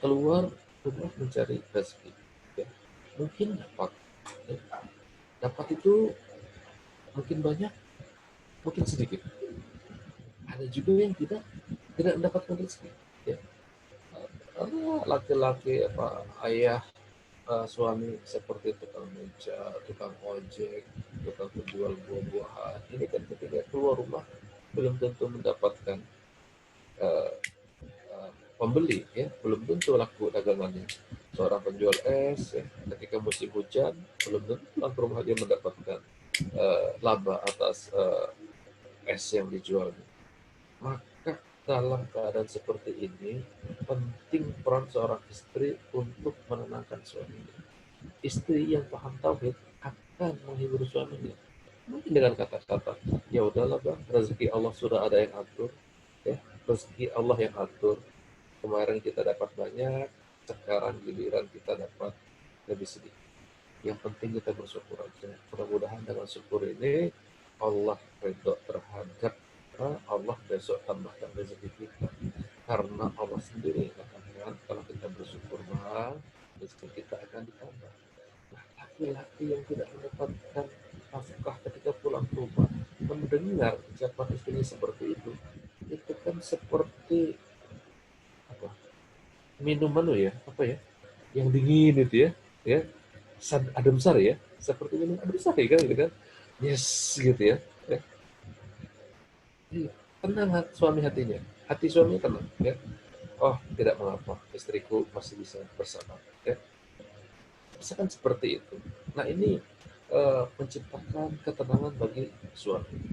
keluar rumah mencari rezeki, ya. Mungkin dapat, ya. Dapat itu mungkin banyak, mungkin sedikit. Ada juga yang tidak mendapatkan rezeki, ya. Laki-laki apa ayah, suami seperti tukang beca, tukang ojek, tukang penjual buah-buahan. Ini kan ketika keluar rumah belum tentu mendapatkan uh, pembeli, ya, belum tentu laku dagangannya. Seorang penjual es, ya, ketika musim hujan belum tentu pulang ke rumah dia mendapatkan laba atas es yang dijualnya. Maka dalam keadaan seperti ini penting peran seorang istri untuk menenangkan suaminya. Istri yang paham tauhid akan menghibur suaminya. Mungkin dengan kata-kata, ya udahlah bang, rezeki Allah sudah ada yang atur, ya, rezeki Allah yang atur. Kemarin kita dapat banyak, sekarang giliran kita dapat lebih sedikit. Yang penting kita bersyukur aja. Mudah-mudahan dengan syukur ini Allah ridho terhadap Allah besok tambahkan rezeki kita. Karena Allah sendiri yang katakan kalau kita bersyukur bang, rezeki kita akan ditambah. Nah, laki-laki yang tidak mendapatkan nafkah ketika pulang ke rumah, mendengar ucapan istrinya seperti itu kan seperti apa? Minuman ya, apa ya? Yang dingin itu ya, ya, adem sari ya, seperti minum adem sari kan, gitu kan? Yes, gitu ya. Ya. Iya, tenang suami hatinya, hati suami tenang, ya. Oh, tidak mengapa, istriku masih bisa bersabar, ya. Misalkan seperti itu. Nah ini menciptakan ketenangan bagi suami.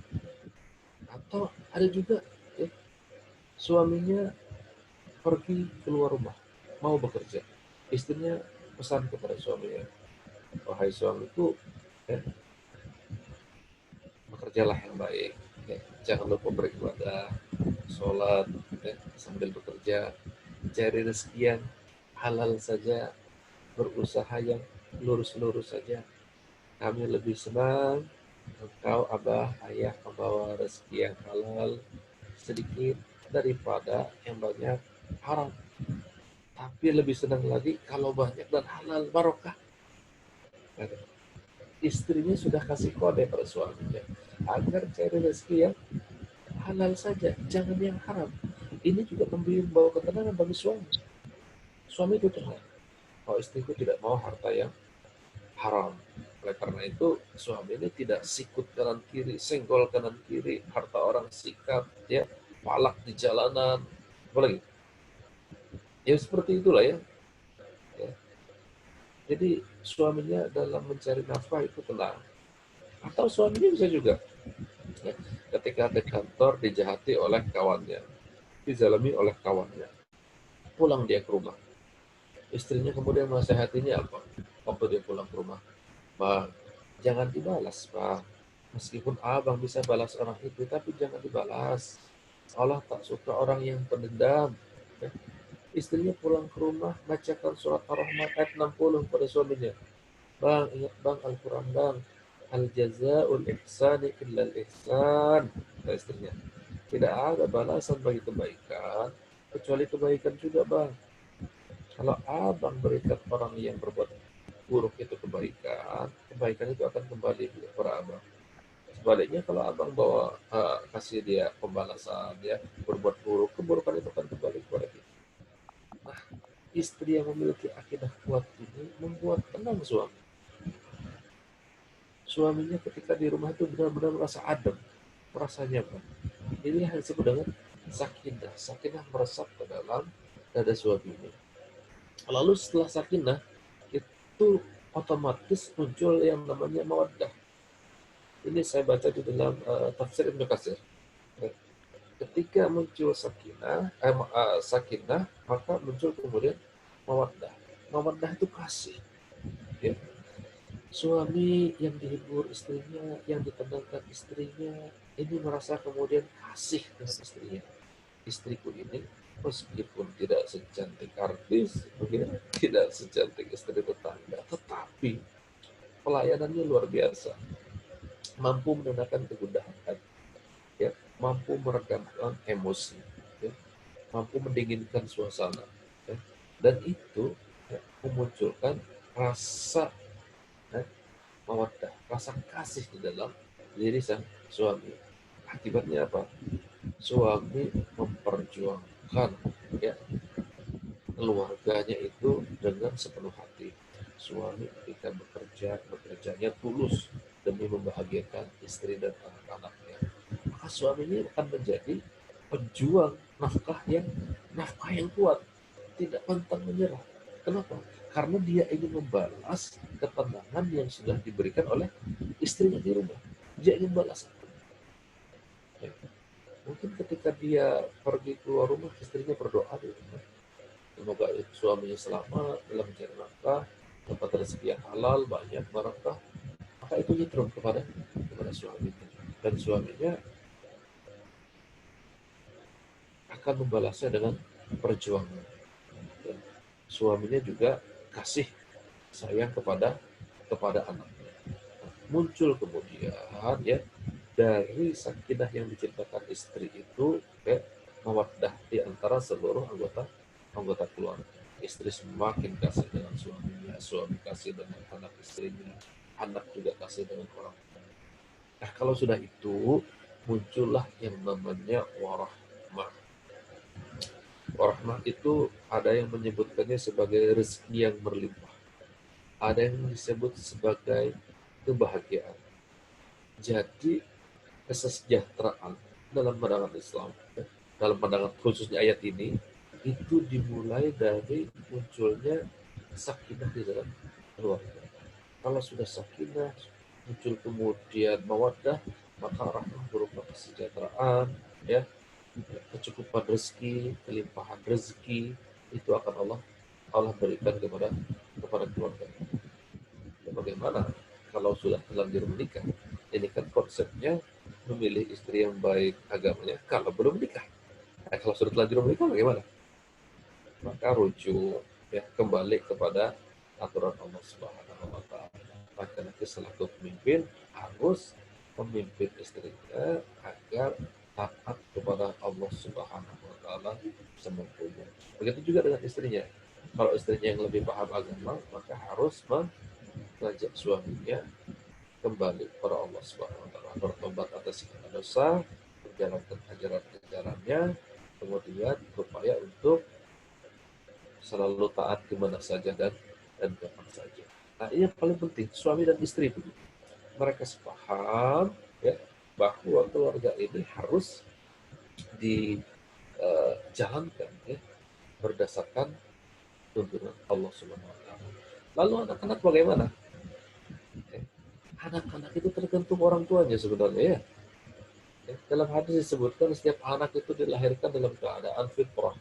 Atau ada juga, ya, suaminya pergi keluar rumah, mau bekerja. Istrinya pesan kepada suaminya, wahai suamiku, ya, bekerjalah yang baik. Ya, jangan lupa beribadah, sholat, ya, sambil bekerja, cari rezeki yang halal saja, berusaha yang lurus-lurus saja. Kami lebih senang engkau abah ayah membawa rezeki yang halal sedikit daripada yang banyak haram. Tapi lebih senang lagi kalau banyak dan halal barokah. Istrinya sudah kasih kode pada suaminya agar cari rezeki yang halal saja, jangan yang haram. Ini juga membawa ketenangan bagi suami. Suami itu tenang. Oh, istriku tidak mau harta yang haram. Oleh karena itu, suami ini tidak sikut kanan kiri, senggol kanan kiri, harta orang sikat, ya, palak di jalanan, apalagi. Ya seperti itulah ya. Ya. Jadi suaminya dalam mencari nafkah itu tenang. Atau suaminya bisa juga, ya, ketika di kantor dijahati oleh kawannya, dizalimi oleh kawannya, pulang dia ke rumah. Istrinya kemudian menasehatinya apa? Waktu dia pulang ke rumah, bang, jangan dibalas bang. Meskipun abang bisa balas orang itu, tapi jangan dibalas. Allah tak suka orang yang pendendam. Ya. Istrinya pulang ke rumah, bacakan surat Ar-Rahman ayat 60 pada suaminya. Bang, ingat bang Al-Quran bang. Al jazaul ihsani illal ihsan. Kata istrinya. Tidak ada balasan bagi kebaikan, kecuali kebaikan juga bang. Kalau abang berikan orang yang berbuat buruk itu kebaikan, kebaikan itu akan kembali kepada abang. Sebaliknya kalau abang bawa kasih dia pembalasan, dia berbuat buruk, keburukan itu akan kembali kepada kita. Nah, istri yang memiliki akidah kuat ini membuat tenang suami. Suaminya ketika di rumah itu benar-benar merasa adem, merasa nyaman. Ini yang disebut dengan sakinah. Sakinah meresap ke dalam dada suami ini. Lalu setelah sakinah itu otomatis muncul yang namanya mawaddah. Ini saya baca di dalam tafsir Ibnu Katsir. Ketika muncul sakinah, maka muncul kemudian mawaddah. Mawaddah itu kasih. Ya. Suami yang dihibur istrinya, yang ditenangkan istrinya, ini merasa kemudian kasih dengan istrinya. Istriku ini meskipun tidak secantik artis, mungkin tidak secantik istri tetangga, tetapi pelayanannya luar biasa, mampu menenangkan kegundahan hati, ya, mampu meredamkan emosi, ya, mampu mendinginkan suasana, ya. dan itu memunculkan rasa mawaddah, rasa kasih di dalam diri sang suami. Akibatnya apa? Suami memperjuangkan ya keluarganya itu dengan sepenuh hati. Suami ketika bekerjanya tulus demi membahagiakan istri dan anak-anaknya. Maka suami ini akan menjadi pejuang nafkah yang kuat, tidak pantang menyerah. Kenapa? Karena dia ingin membalas ketenangan yang sudah diberikan oleh istrinya di rumah. Dia ingin balas. Ya. Mungkin ketika dia pergi keluar rumah, istrinya berdoa di rumah. Semoga suaminya selamat dalam mencari nafkah, dapat rezeki yang halal, banyak barokah. Maka itu nyetrum kepada suaminya. Dan suaminya akan membalasnya dengan perjuangan. Dan suaminya juga kasih sayang kepada anaknya. Muncul kemudian ya dari sakinah yang diciptakan istri itu mawaddah di antara seluruh anggota keluarga. Istri semakin kasih dengan suaminya, suami kasih dengan anak istrinya, anak juga kasih dengan orang tua. Nah, kalau sudah itu muncullah yang namanya warahmah. Warahmah itu ada yang menyebutkannya sebagai rezeki yang berlimpah. Ada yang disebut sebagai kebahagiaan. Jadi kesejahteraan dalam pandangan Islam, dalam pandangan khususnya ayat ini, itu dimulai dari munculnya sakinah di dalam keluarga. Kalau sudah sakinah, muncul kemudian mawaddah, maka rahmah berupa kesejahteraan, ya, kecukupan rezeki, kelimpahan rezeki, itu akan Allah berikan kepada keluarga. Ya, bagaimana kalau sudah terlanjur menikah? Ini kan konsepnya memilih istri yang baik agamanya kalau belum menikah. Nah, kalau sudah terlanjur menikah bagaimana? Maka rujuk ya kembali kepada aturan Allah Subhanahu wa taala. Laki-laki selaku pemimpin harus memimpin istrinya agar taat kepada Allah Subhanahu wa taala semampunya. Begitu juga dengan istrinya. Kalau istrinya yang lebih paham agama, maka harus mengajak suaminya kembali kepada Allah Subhanahu wa taala, bertobat atas segala dosa, menjalankan ajaran-ajarannya, kemudian berupaya untuk selalu taat di mana saja dan kapan saja. Nah, ini yang paling penting, suami dan istri itu. Mereka sepaham ya bahwa keluarga ini harus dijalankan ya berdasarkan tuntunan Allah Subhanahu wa taala. Lalu anak-anak bagaimana? Anak-anak itu tergantung orang tuanya sebenarnya ya. Dalam hadis disebutkan setiap anak itu dilahirkan dalam keadaan fitrah.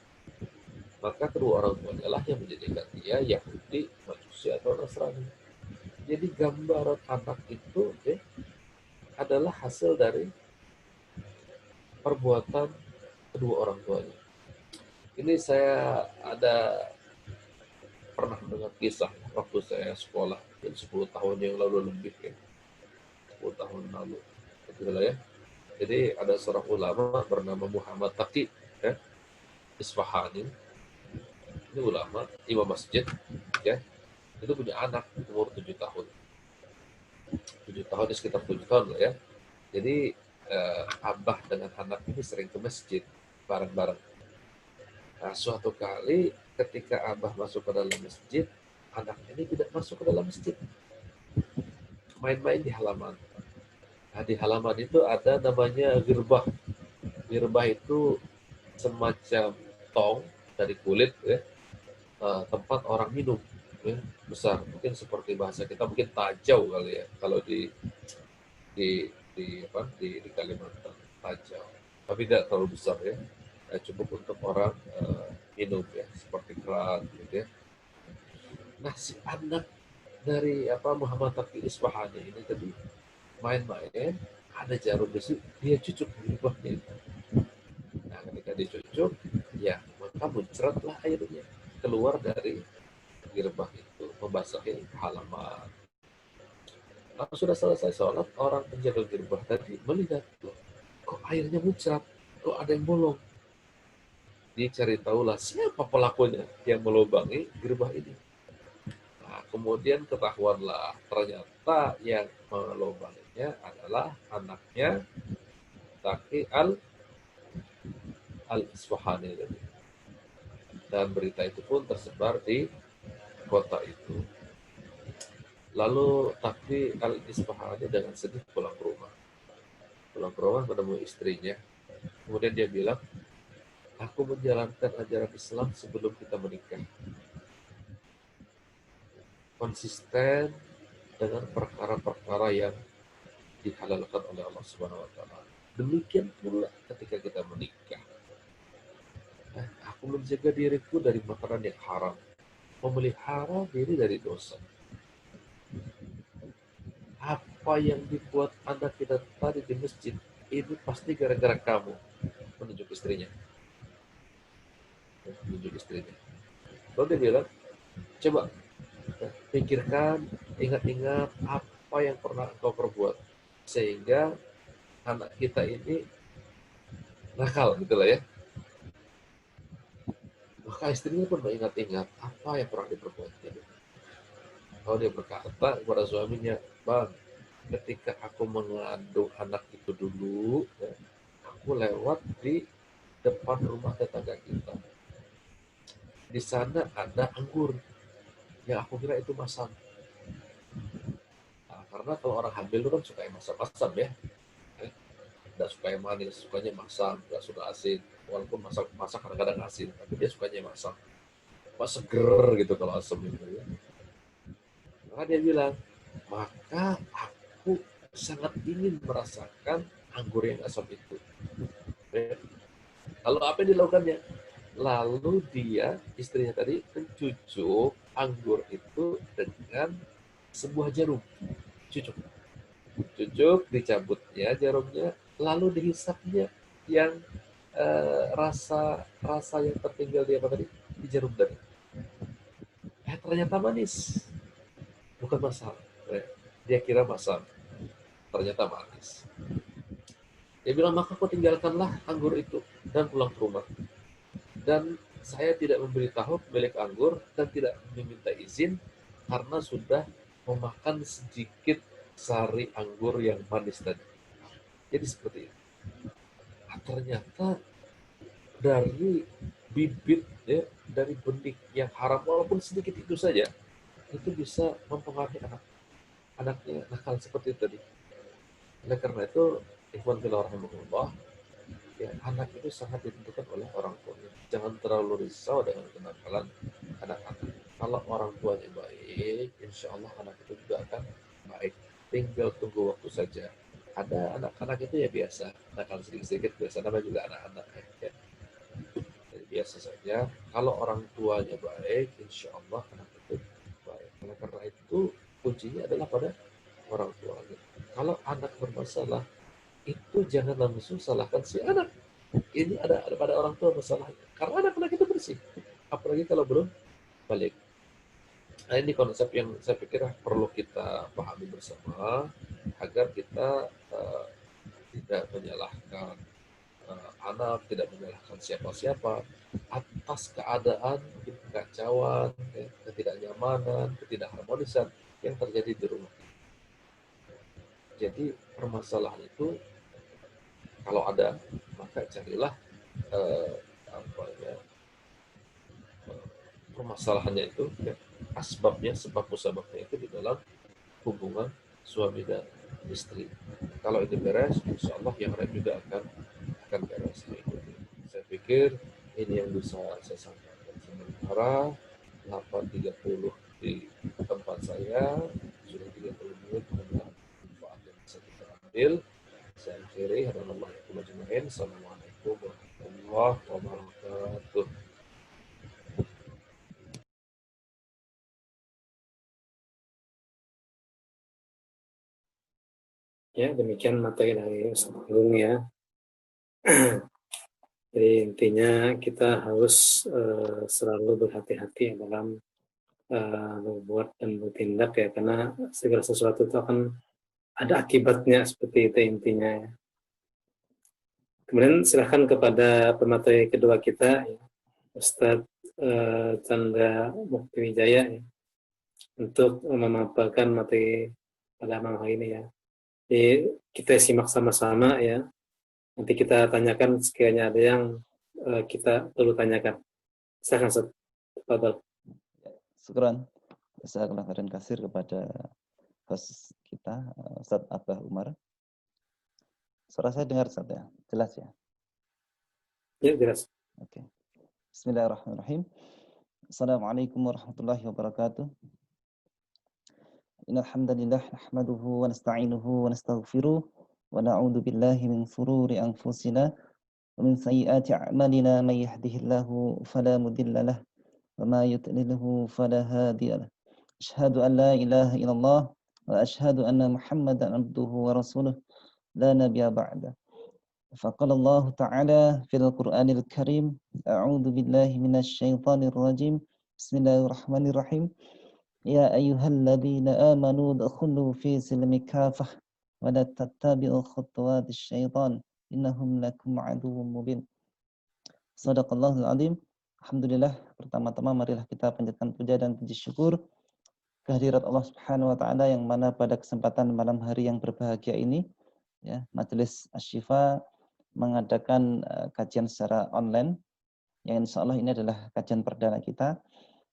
Maka kedua orang tuanya lah yang menjadikan dia Yahudi, Majusi atau Nasrani. Jadi gambaran anak itu adalah hasil dari perbuatan kedua orang tuanya. Ini saya ada pernah mendengar kisah waktu saya sekolah 10 tahun yang lalu lebih ya. 10 tahun lalu. Itulah ya. Jadi ada seorang ulama bernama Muhammad Taqi ya, Isfahani. Ini ulama, imam masjid ya. Itu punya anak umur 7 tahun. 7 tahun ya, sekitar 7 tahun lah ya. Jadi abah dengan anak ini sering ke masjid bareng-bareng. Nah, suatu kali ketika abah masuk ke dalam masjid, anak ini tidak masuk ke dalam masjid. Main-main di halaman. Nah, di halaman itu ada namanya girbah. Girbah itu semacam tong dari kulit ya, tempat orang minum ya, besar. Mungkin seperti bahasa kita mungkin tajau kali ya kalau di Kalimantan, tajau. Tapi tidak terlalu besar ya. Cukup untuk orang minum ya, seperti keran gitu ya. Nah, si anak dari Muhammad Taqi Isfahani ini tadi main-main, ada jarum besi, dia cucuk girbahnya itu. Nah, ketika dicucuk, ya maka muncratlah airnya keluar dari girbah itu, membasahi halaman. Kalau sudah selesai sholat, orang penjaga girbah tadi melihat, loh, kok airnya muncrat, kok ada yang bolong. dicari tahulah siapa pelakunya yang melubangi gerbang ini. Nah, kemudian ketahuanlah ternyata yang melubanginya adalah anaknya Taqi al-Isfahani. Dan berita itu pun tersebar di kota itu. Lalu Taqi al-Isfahani dengan sedih pulang ke rumah. Pulang ke rumah menemui istrinya. Kemudian dia bilang, aku menjalankan ajaran Islam sebelum kita menikah. Konsisten dengan perkara-perkara yang dihalalkan oleh Allah Subhanahu wa taala. Demikian pula ketika kita menikah. Aku menjaga diriku dari makanan yang haram, memelihara diri dari dosa. Apa yang dibuat anak kita tadi di masjid, itu pasti gara-gara kamu. Menunjuk istrinya. Menunjuk istrinya. Lalu dia bilang, coba pikirkan, ingat-ingat apa yang pernah engkau perbuat. Sehingga anak kita ini nakal gitu lah ya. Maka istrinya pun mengingat-ingat apa yang pernah diperbuatnya. Kalau dia berkata kepada suaminya, bang, ketika aku mengandung anak itu dulu, ya, aku lewat di depan rumah tetangga kita. Di sana ada anggur yang aku kira itu masam. Nah, karena kalau orang hamil itu kan suka yang masam-masam ya. Tidak suka yang manis, sukanya masam, tidak suka asin. Walaupun masak kadang-kadang asin, tapi dia sukanya masam. Pas seger gitu kalau asam gitu ya. Maka dia bilang, maka aku sangat ingin merasakan anggur yang asam itu. Lalu apa yang dilakukannya? Lalu dia, istrinya tadi, mencucuk anggur itu dengan sebuah jarum. Cucuk. Cucuk, dicabutnya jarumnya, lalu dihisapnya yang rasa yang tertinggal di apa tadi? Di jarum tadi. Ternyata manis. Bukan masam. Dia kira masam. Ternyata manis. Dia bilang, maka kau tinggalkanlah anggur itu dan pulang ke rumah. Dan saya tidak memberitahu pemilik anggur dan tidak meminta izin karena sudah memakan sedikit sari anggur yang manis tadi. Jadi seperti itu. Nah, ternyata dari bibit ya, dari benih yang haram walaupun sedikit itu saja, itu bisa mempengaruhi anaknya nakal seperti itu tadi. Oleh karena itu, ikhwan fillah rahimahullah, ya, anak itu sangat ditentukan oleh orang tuanya. Jangan terlalu risau dengan kenakalan anak-anak. Kalau orang tuanya baik, insya Allah anak itu juga akan baik. Tinggal tunggu waktu saja. Ada anak-anak itu ya biasa, nakal sedikit-sedikit biasa, namanya juga anak-anak ya. Jadi biasa saja. Kalau orang tuanya baik, insya Allah anak itu baik. Oleh karena itu kuncinya adalah pada orang tuanya. Kalau anak bermasalah, itu jangan langsung salahkan si anak. Ini ada pada orang tua masalahnya. Karena anak-anak itu bersih. Apalagi kalau belum balik. Nah, ini konsep yang saya pikir perlu kita pahami bersama agar kita tidak menyalahkan anak, tidak menyalahkan siapa-siapa atas keadaan kekacauan, ketidaknyamanan, ketidakharmonisan yang terjadi di rumah. Jadi permasalahan itu kalau ada, maka carilah apa ya, permasalahannya itu ya, asbabnya, sebab musababnya itu di dalam hubungan suami dan istri. Kalau itu beres, insya Allah yang lain juga akan beres. Saya pikir ini yang bisa saya sampaikan. Sementara 8.30 di tempat saya, sudah 30 menit dengan manfaat yang bisa kita ambil. Saya akhiri, Assalamualaikum warahmatullahi wabarakatuh. Ya, demikian materi dari Ustaz Agung ya. Jadi intinya kita harus selalu berhati-hati dalam berbuat dan bertindak ya, karena segala sesuatu itu akan ada akibatnya, seperti itu intinya ya. Kemudian silahkan kepada pemateri kedua kita, ya, Ustadz Chandra Mukti Wijaya, ya, untuk memaparkan materi pada malam hari ini ya. Jadi kita simak sama-sama ya. Nanti kita tanyakan sekiranya ada yang kita perlu tanyakan. Silahkan Ustadz. Tafadhol. Syukran. Jazakallahu khairan katsir kepada host kita, Ustadz Abah Umar. Suara saya dengar Ustadz ya? Jelas ya? Ya, jelas. Oke. Bismillahirrahmanirrahim. Assalamualaikum warahmatullahi wabarakatuh. Innal hamdalillah nahmaduhu wa nasta'inuhu wa nastaghfiruh wa na'udzu billahi min shururi anfusina wa min sayyiati a'malina may yahdihillahu fala mudilla lahu wa ma yudlilhu fala hadiya lahu. Asyhadu an la ilaha illallah wa asyhadu anna Muhammadan abduhu wa rasuluh la nabiyya ba'da. Faqala Allah Ta'ala fil Qur'anil Karim, a'udzu billahi minasy syaithanir rajim. Bismillahirrahmanirrahim. Ya ayyuhalladzina amanu udkhulu fi silmi kafah wa la tattabi'u khutuwatisy syaitan innahum lakum aduwwum mubin. Shadaqallahul azim. Alhamdulillah, pertama-tama marilah kita panjatkan puja dan puji syukur kehadirat Allah Subhanahu wa taala yang mana pada kesempatan malam hari yang berbahagia ini ya, Majelis Asy-Syifa mengadakan kajian secara online yang insya Allah ini adalah kajian perdana kita.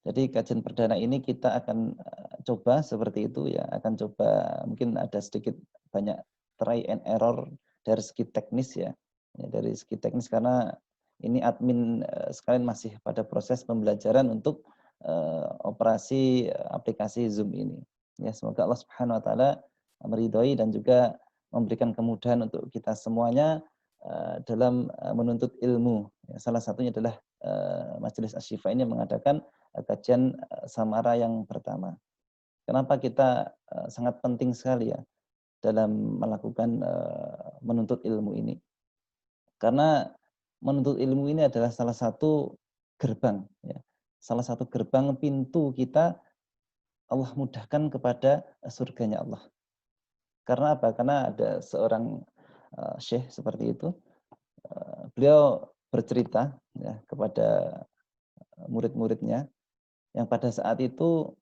Jadi kajian perdana ini kita akan coba seperti itu ya, akan coba mungkin ada sedikit banyak try and error dari segi teknis ya, dari segi teknis karena ini admin sekalian masih pada proses pembelajaran untuk operasi aplikasi Zoom ini. Ya, semoga Allah Subhanahu wa taala meridhoi dan juga memberikan kemudahan untuk kita semuanya dalam menuntut ilmu. Ya, salah satunya adalah Majelis Asy-Syifa ini mengadakan kajian samara yang pertama. Kenapa kita sangat penting sekali ya dalam melakukan menuntut ilmu ini? Karena menuntut ilmu ini adalah salah satu gerbang, ya, salah satu gerbang pintu kita Allah mudahkan kepada surganya Allah. Karena apa? Karena ada seorang syekh seperti itu, beliau bercerita ya, kepada murid-muridnya yang pada saat itu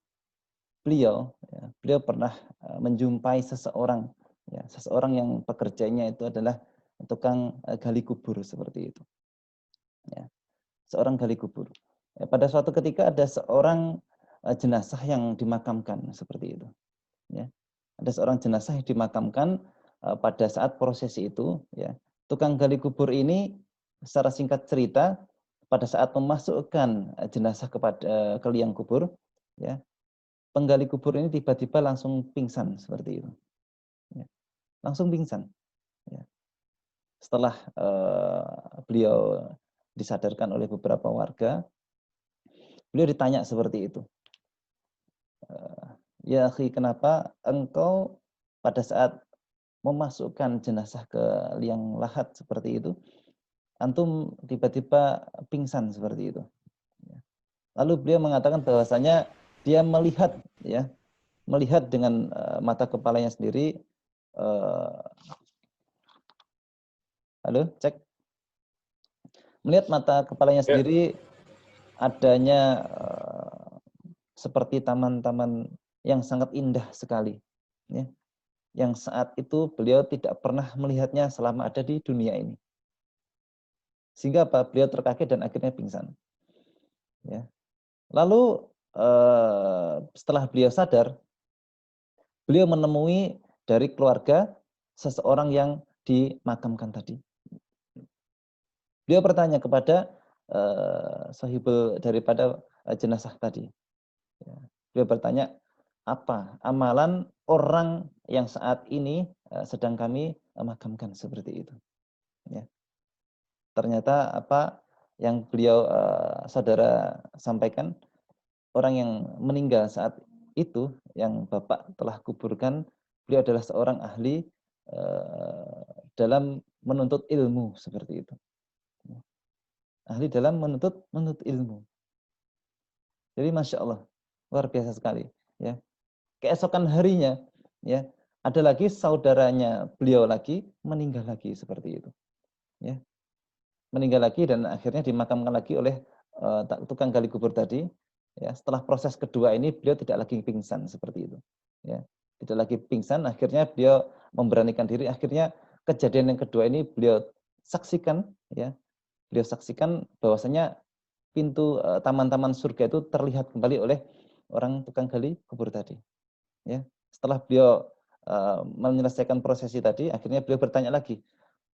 beliau pernah menjumpai seseorang ya, seseorang yang pekerjaannya itu adalah tukang gali kubur seperti itu ya, seorang gali kubur ya, pada suatu ketika ada seorang jenazah yang dimakamkan seperti itu ya, ada seorang jenazah yang dimakamkan pada saat prosesi itu ya, tukang gali kubur ini secara singkat cerita pada saat memasukkan jenazah kepada ke liang kubur, ya, penggali kubur ini tiba-tiba langsung pingsan seperti itu, ya. Langsung pingsan. Ya. Setelah beliau disadarkan oleh beberapa warga, beliau ditanya seperti itu, ya akhi, kenapa engkau pada saat memasukkan jenazah ke liang lahat seperti itu, antum tiba-tiba pingsan seperti itu. Lalu beliau mengatakan bahwasanya dia melihat ya, melihat dengan mata kepalanya sendiri. Halo, cek. Melihat mata kepalanya sendiri adanya seperti taman-taman yang sangat indah sekali, ya. Yang saat itu beliau tidak pernah melihatnya selama ada di dunia ini. Sehingga apa? Beliau terkaget dan akhirnya pingsan. Ya. Lalu setelah beliau sadar, beliau menemui dari keluarga seseorang yang dimakamkan tadi. Beliau bertanya kepada sahibul daripada jenazah tadi. Ya. Beliau bertanya, apa amalan orang yang saat ini sedang kami makamkan seperti itu. Ya. Ternyata apa yang beliau saudara sampaikan, orang yang meninggal saat itu yang Bapak telah kuburkan, beliau adalah seorang ahli dalam menuntut ilmu seperti itu. Ahli dalam menuntut ilmu. Jadi Masya Allah, luar biasa sekali. Ya. Keesokan harinya, ya, ada lagi saudaranya beliau lagi meninggal lagi seperti itu. Ya. meninggal lagi dan akhirnya dimakamkan lagi oleh tukang gali kubur tadi. Ya, setelah proses kedua ini beliau tidak lagi pingsan seperti itu. Ya, tidak lagi pingsan, akhirnya beliau memberanikan diri. Akhirnya kejadian yang kedua ini beliau saksikan, ya, beliau saksikan bahwasanya pintu taman-taman surga itu terlihat kembali oleh orang tukang gali kubur tadi. Ya, setelah beliau menyelesaikan prosesi tadi, akhirnya beliau bertanya lagi.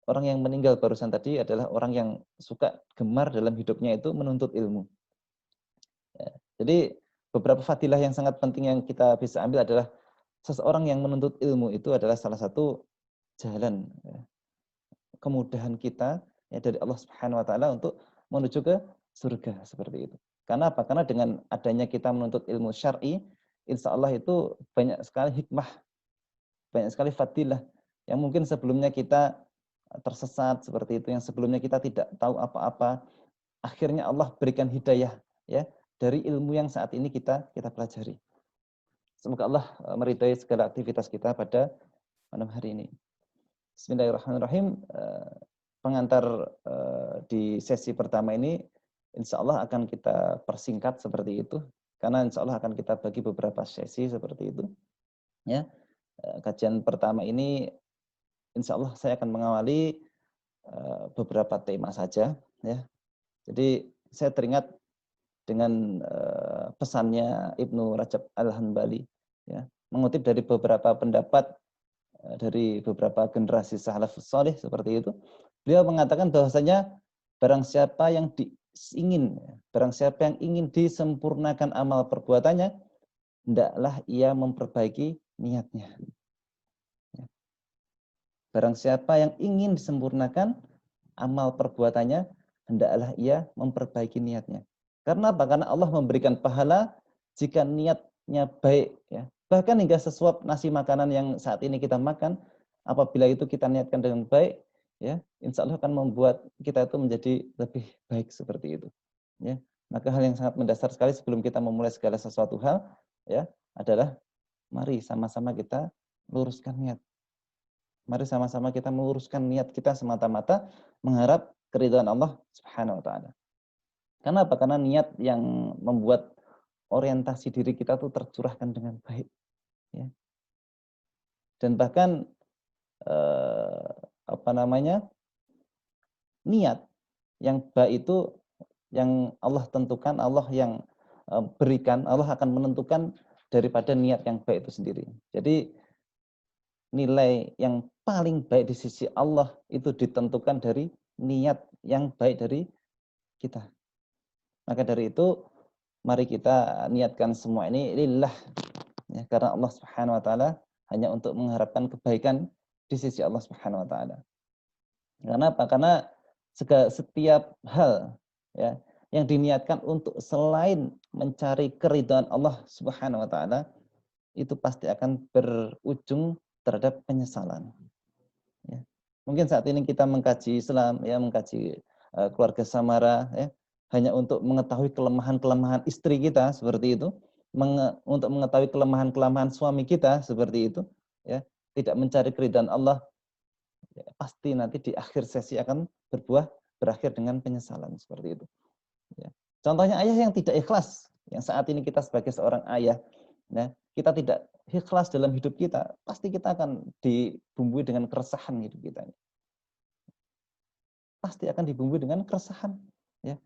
Orang yang meninggal barusan tadi adalah orang yang suka gemar dalam hidupnya itu menuntut ilmu. Ya, jadi beberapa fadilah yang sangat penting yang kita bisa ambil adalah seseorang yang menuntut ilmu itu adalah salah satu jalan, ya, kemudahan kita ya dari Allah Subhanahu wa taala untuk menuju ke surga seperti itu. Karena apa? Karena dengan adanya kita menuntut ilmu syar'i, insya Allah itu banyak sekali hikmah, banyak sekali fadilah yang mungkin sebelumnya kita tersesat seperti itu, yang sebelumnya kita tidak tahu apa-apa, akhirnya Allah berikan hidayah ya dari ilmu yang saat ini kita pelajari. Semoga Allah meridai segala aktivitas kita pada malam hari ini. Bismillahirrahmanirrahim. Pengantar di sesi pertama ini insya Allah akan kita persingkat seperti itu, karena insya Allah akan kita bagi beberapa sesi seperti itu. Ya, kajian pertama ini insya Allah saya akan mengawali beberapa tema saja. Ya, jadi saya teringat dengan pesannya Ibnu Rajab Al-Hanbali, ya, mengutip dari beberapa pendapat dari beberapa generasi salafus saleh seperti itu. Beliau mengatakan bahwasanya barang siapa yang ingin disempurnakan amal perbuatannya, hendaklah ia memperbaiki niatnya. Barang siapa yang ingin disempurnakan amal perbuatannya, hendaklah ia memperbaiki niatnya. Karena apa? Karena Allah memberikan pahala jika niatnya baik, ya. Bahkan hingga sesuap nasi makanan yang saat ini kita makan, apabila itu kita niatkan dengan baik, ya, insya Allah akan membuat kita itu menjadi lebih baik seperti itu. Ya, maka hal yang sangat mendasar sekali sebelum kita memulai segala sesuatu hal, ya, adalah mari sama-sama kita luruskan niat. Mari sama-sama kita meluruskan niat kita semata-mata mengharap keridhaan Allah Subhanahu wa taala. Karena apa? Karena niat yang membuat orientasi diri kita tuh tercurahkan dengan baik, ya. Dan bahkan niat yang baik itu yang Allah tentukan, Allah yang berikan, Allah akan menentukan daripada niat yang baik itu sendiri. Jadi nilai yang paling baik di sisi Allah itu ditentukan dari niat yang baik dari kita. Maka dari itu mari kita niatkan semua ini lillah, ya, karena Allah Subhanahu wa taala hanya untuk mengharapkan kebaikan di sisi Allah Subhanahu wa taala. Karena apa? Karena setiap hal, ya, yang diniatkan untuk selain mencari keridhaan Allah Subhanahu wa taala itu pasti akan berujung terhadap penyesalan. Ya. Mungkin saat ini kita mengkaji Islam, ya, mengkaji keluarga samara, ya, hanya untuk mengetahui kelemahan-kelemahan istri kita seperti itu, untuk mengetahui kelemahan-kelemahan suami kita seperti itu, ya, tidak mencari keridhaan Allah, ya, pasti nanti di akhir sesi akan berakhir dengan penyesalan seperti itu. Ya. Contohnya ayah yang tidak ikhlas, yang saat ini kita sebagai seorang ayah, ya, kita tidak ikhlas dalam hidup kita, pasti kita akan dibumbui dengan keresahan hidup kita. Pasti akan dibumbui dengan keresahan. Ya.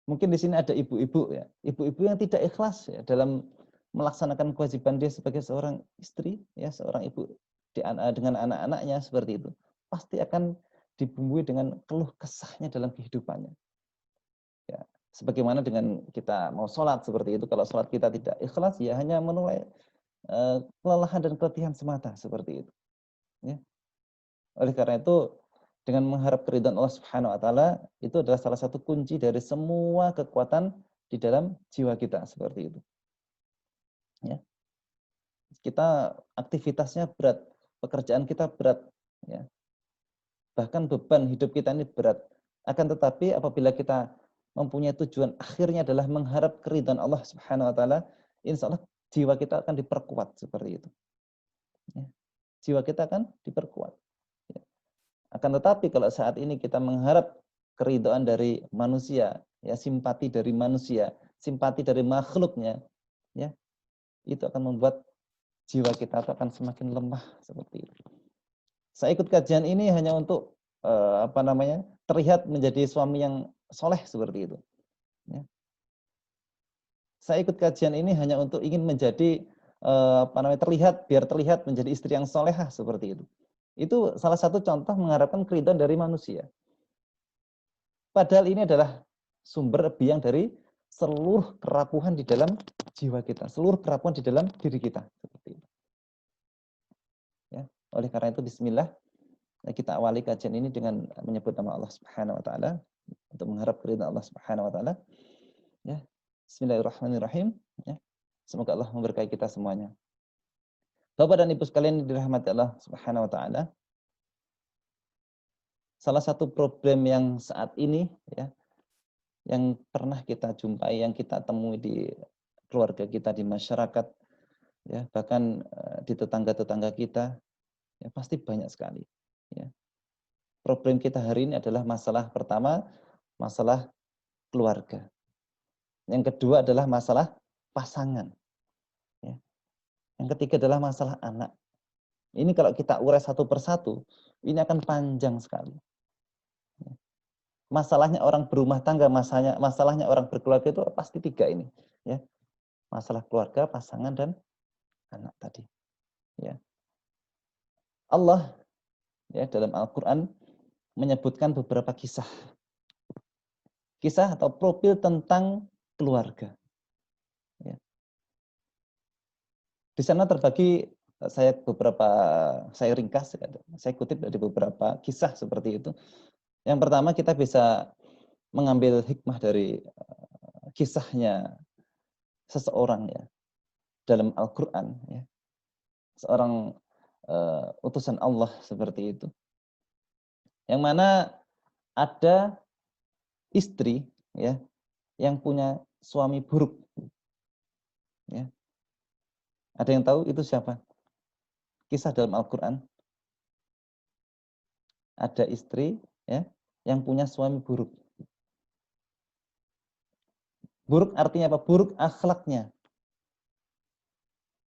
Mungkin di sini ada ibu-ibu, ya, ibu-ibu yang tidak ikhlas, ya, dalam melaksanakan kewajiban dia sebagai seorang istri, ya, seorang ibu dengan anak-anaknya seperti itu, pasti akan dibumbui dengan keluh kesahnya dalam kehidupannya. Ya, sebagaimana dengan kita mau sholat seperti itu, kalau sholat kita tidak ikhlas, ya hanya menuai kelelahan dan keletihan semata seperti itu. Ya. Oleh karena itu, dengan mengharap keridhaan Allah Subhanahu wa taala itu adalah salah satu kunci dari semua kekuatan di dalam jiwa kita seperti itu. Ya. Kita aktivitasnya berat, pekerjaan kita berat, ya. Bahkan beban hidup kita ini berat. Akan tetapi apabila kita mempunyai tujuan akhirnya adalah mengharap keridhaan Allah Subhanahu wa taala, insya Allah jiwa kita akan diperkuat seperti itu. Ya. Jiwa kita akan diperkuat. Ya. Akan tetapi kalau saat ini kita mengharap keridhaan dari manusia, ya, simpati dari manusia, simpati dari makhluknya, ya, itu akan membuat jiwa kita itu akan semakin lemah seperti itu. Saya ikut kajian ini hanya untuk terlihat menjadi suami yang soleh seperti itu. Ya. Saya ikut kajian ini hanya untuk ingin menjadi biar terlihat menjadi istri yang solehah seperti itu. Itu salah satu contoh mengharapkan keridhaan dari manusia. Padahal ini adalah sumber biang dari seluruh kerapuhan di dalam jiwa kita, seluruh kerapuhan di dalam diri kita seperti itu. Ya. Oleh karena itu bismillah, kita awali kajian ini dengan menyebut nama Allah Subhanahu wa taala untuk mengharap keridhaan Allah Subhanahu wa taala. Ya. Bismillahirrahmanirrahim, ya. Semoga Allah memberkahi kita semuanya. Bapak dan Ibu sekalian yang dirahmati Allah Subhanahu wa taala. Salah satu problem yang saat ini, ya, yang pernah kita jumpai, yang kita temui di keluarga kita, di masyarakat, ya, bahkan di tetangga-tetangga kita, ya, pasti banyak sekali. Ya. Problem kita hari ini adalah masalah pertama, masalah keluarga. Yang kedua adalah masalah pasangan. Ya. Yang ketiga adalah masalah anak. Ini kalau kita urai satu persatu, ini akan panjang sekali. Ya. Masalahnya orang berumah tangga, masalahnya orang berkeluarga itu pasti tiga ini. Ya. Masalah keluarga, pasangan, dan anak tadi. Ya. Allah, ya, dalam Al-Quran menyebutkan beberapa kisah. Kisah atau profil tentang keluarga. Ya. Di sana terbagi, saya ringkas, saya kutip dari beberapa kisah seperti itu. Yang pertama kita bisa mengambil hikmah dari kisahnya seseorang, ya, dalam Al-Quran, ya. Seorang utusan Allah seperti itu. Yang mana ada istri, ya, yang punya suami buruk. Ya. Ada yang tahu itu siapa? Kisah dalam Al-Quran. Ada istri, ya, yang punya suami buruk. Buruk artinya apa? Buruk akhlaknya.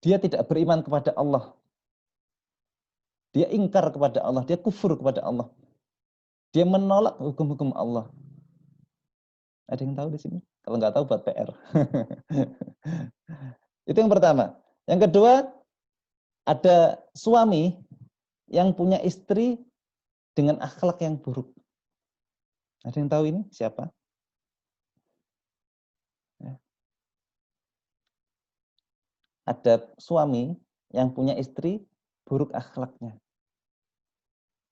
Dia tidak beriman kepada Allah. Dia ingkar kepada Allah. Dia kufur kepada Allah. Dia menolak hukum-hukum Allah. Ada yang tahu di sini? Kalau nggak tahu buat PR. Itu yang pertama. Yang kedua, ada suami yang punya istri dengan akhlak yang buruk. Ada yang tahu ini siapa? Ya. Ada suami yang punya istri buruk akhlaknya.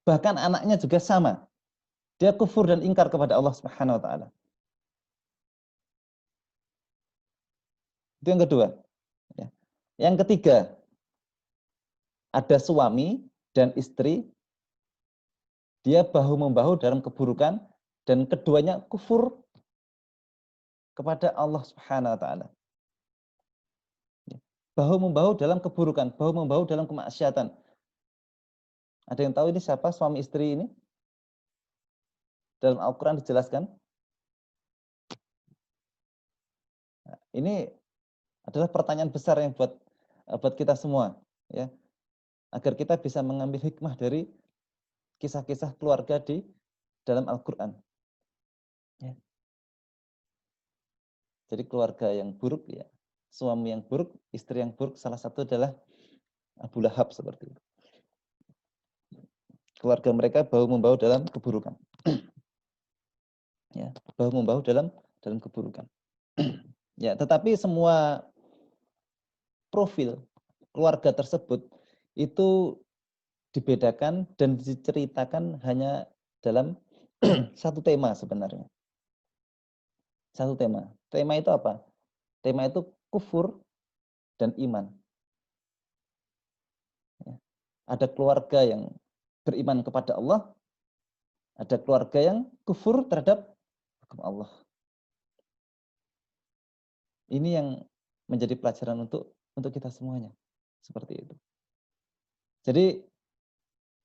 Bahkan anaknya juga sama. Dia kufur dan ingkar kepada Allah Subhanahu wa taala. Itu yang kedua. Ya. Yang ketiga, ada suami dan istri, dia bahu-membahu dalam keburukan, dan keduanya kufur kepada Allah Subhanahu wa taala. Bahu-membahu dalam keburukan, bahu-membahu dalam kemaksiatan. Ada yang tahu ini siapa suami istri ini? Dalam Al-Quran dijelaskan. Nah, ini adalah pertanyaan besar yang buat kita semua, ya, agar kita bisa mengambil hikmah dari kisah-kisah keluarga di dalam Al-Quran. Ya. Jadi keluarga yang buruk, ya, suami yang buruk, istri yang buruk, salah satu adalah Abu Lahab seperti itu. Keluarga mereka bahu-membahu dalam keburukan. Ya, bahu-membahu dalam keburukan. Ya, tetapi semua profil keluarga tersebut itu dibedakan dan diceritakan hanya dalam satu tema sebenarnya. Satu tema. Tema itu apa? Tema itu kufur dan iman. Ya. Ada keluarga yang beriman kepada Allah, ada keluarga yang kufur terhadap hukum Allah. Ini yang menjadi pelajaran untuk kita semuanya. Seperti itu. Jadi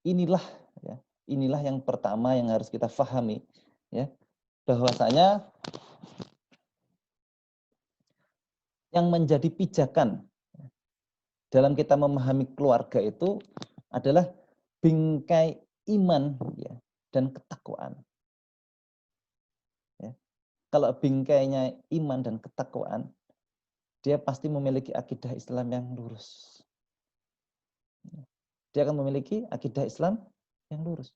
inilah, ya, inilah yang pertama yang harus kita fahami, ya, bahwasanya yang menjadi pijakan dalam kita memahami keluarga itu adalah bingkai iman ya, dan ketakwaan. Ya. Kalau bingkainya iman dan ketakwaan, dia pasti memiliki akidah Islam yang lurus. Dia akan memiliki akidah Islam yang lurus.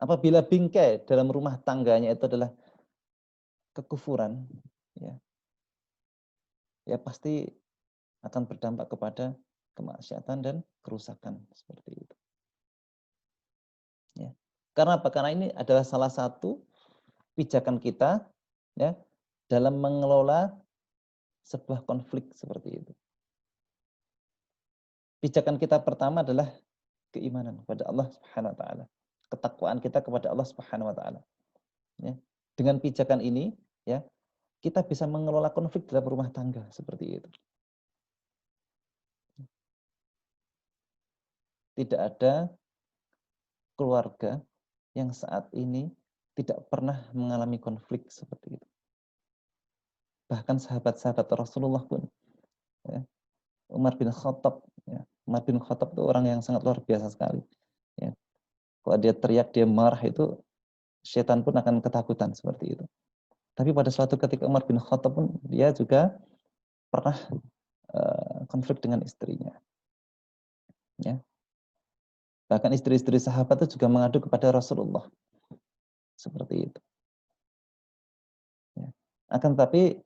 Apabila bingkai dalam rumah tangganya itu adalah kekufuran, ya pasti akan berdampak kepada kemaksiatan dan kerusakan seperti itu. Ya. Karena apa? Karena ini adalah salah satu pijakan kita ya dalam mengelola sebuah konflik seperti itu. Pijakan kita pertama adalah keimanan kepada Allah Subhanahu wa taala. Ketakwaan kita kepada Allah Subhanahu wa taala. Ya. Dengan pijakan ini ya, kita bisa mengelola konflik dalam rumah tangga seperti itu. Tidak ada keluarga yang saat ini tidak pernah mengalami konflik seperti itu. Bahkan sahabat-sahabat Rasulullah pun ya, Umar bin Khattab ya. Umar bin Khattab itu orang yang sangat luar biasa sekali ya. Kalau dia teriak, dia marah itu setan pun akan ketakutan seperti itu. Tapi pada suatu ketika Umar bin Khattab pun dia juga pernah konflik dengan istrinya ya. Bahkan istri-istri sahabat itu juga mengadu kepada Rasulullah seperti itu ya. Akan tetapi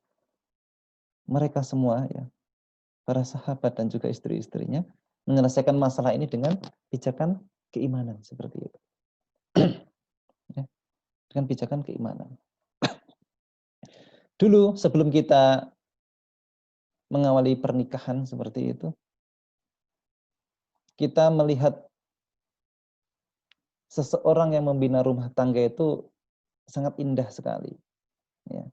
mereka semua ya, para sahabat dan juga istri-istrinya menyelesaikan masalah ini dengan pijakan keimanan seperti itu. Ya, dengan pijakan keimanan. Dulu sebelum kita mengawali pernikahan seperti itu, kita melihat seseorang yang membina rumah tangga itu sangat indah sekali. Ya.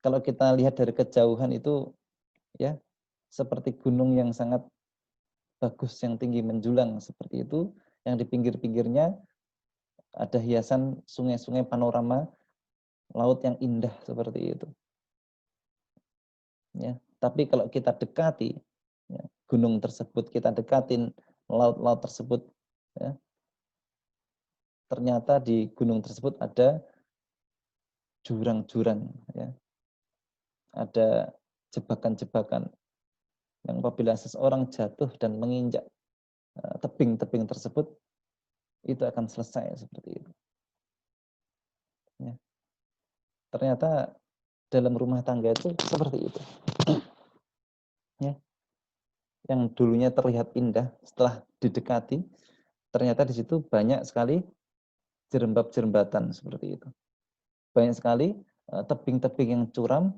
Kalau kita lihat dari kejauhan itu, ya seperti gunung yang sangat bagus, yang tinggi menjulang seperti itu, yang di pinggir-pinggirnya ada hiasan sungai-sungai panorama laut yang indah seperti itu. Ya, tapi kalau kita dekati ya, gunung tersebut, kita dekatin laut-laut tersebut, ya, ternyata di gunung tersebut ada jurang-jurang, ya, ada jebakan-jebakan yang apabila seseorang jatuh dan menginjak tebing-tebing tersebut, itu akan selesai seperti itu. Ya. Ternyata dalam rumah tangga itu seperti itu. Ya. Yang dulunya terlihat indah, setelah didekati, ternyata di situ banyak sekali jerembab-jerembatan seperti itu. Banyak sekali tebing-tebing yang curam,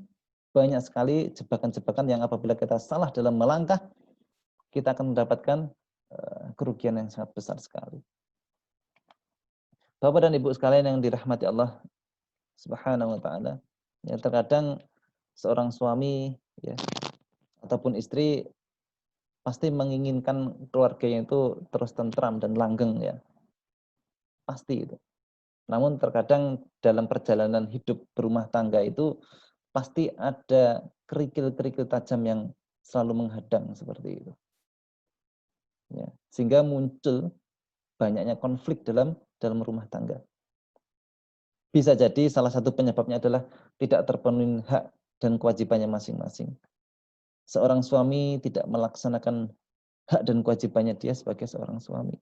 banyak sekali jebakan-jebakan yang apabila kita salah dalam melangkah, kita akan mendapatkan kerugian yang sangat besar sekali. Bapak dan Ibu sekalian yang dirahmati Allah Subhanahu wa taala, ya terkadang seorang suami ya ataupun istri pasti menginginkan keluarganya itu terus tentram dan langgeng ya. Pasti itu. Namun terkadang dalam perjalanan hidup berumah tangga itu pasti ada kerikil-kerikil tajam yang selalu menghadang seperti itu. Ya, sehingga muncul banyaknya konflik dalam rumah tangga. Bisa jadi salah satu penyebabnya adalah tidak terpenuhi hak dan kewajibannya masing-masing. Seorang suami tidak melaksanakan hak dan kewajibannya dia sebagai seorang suami.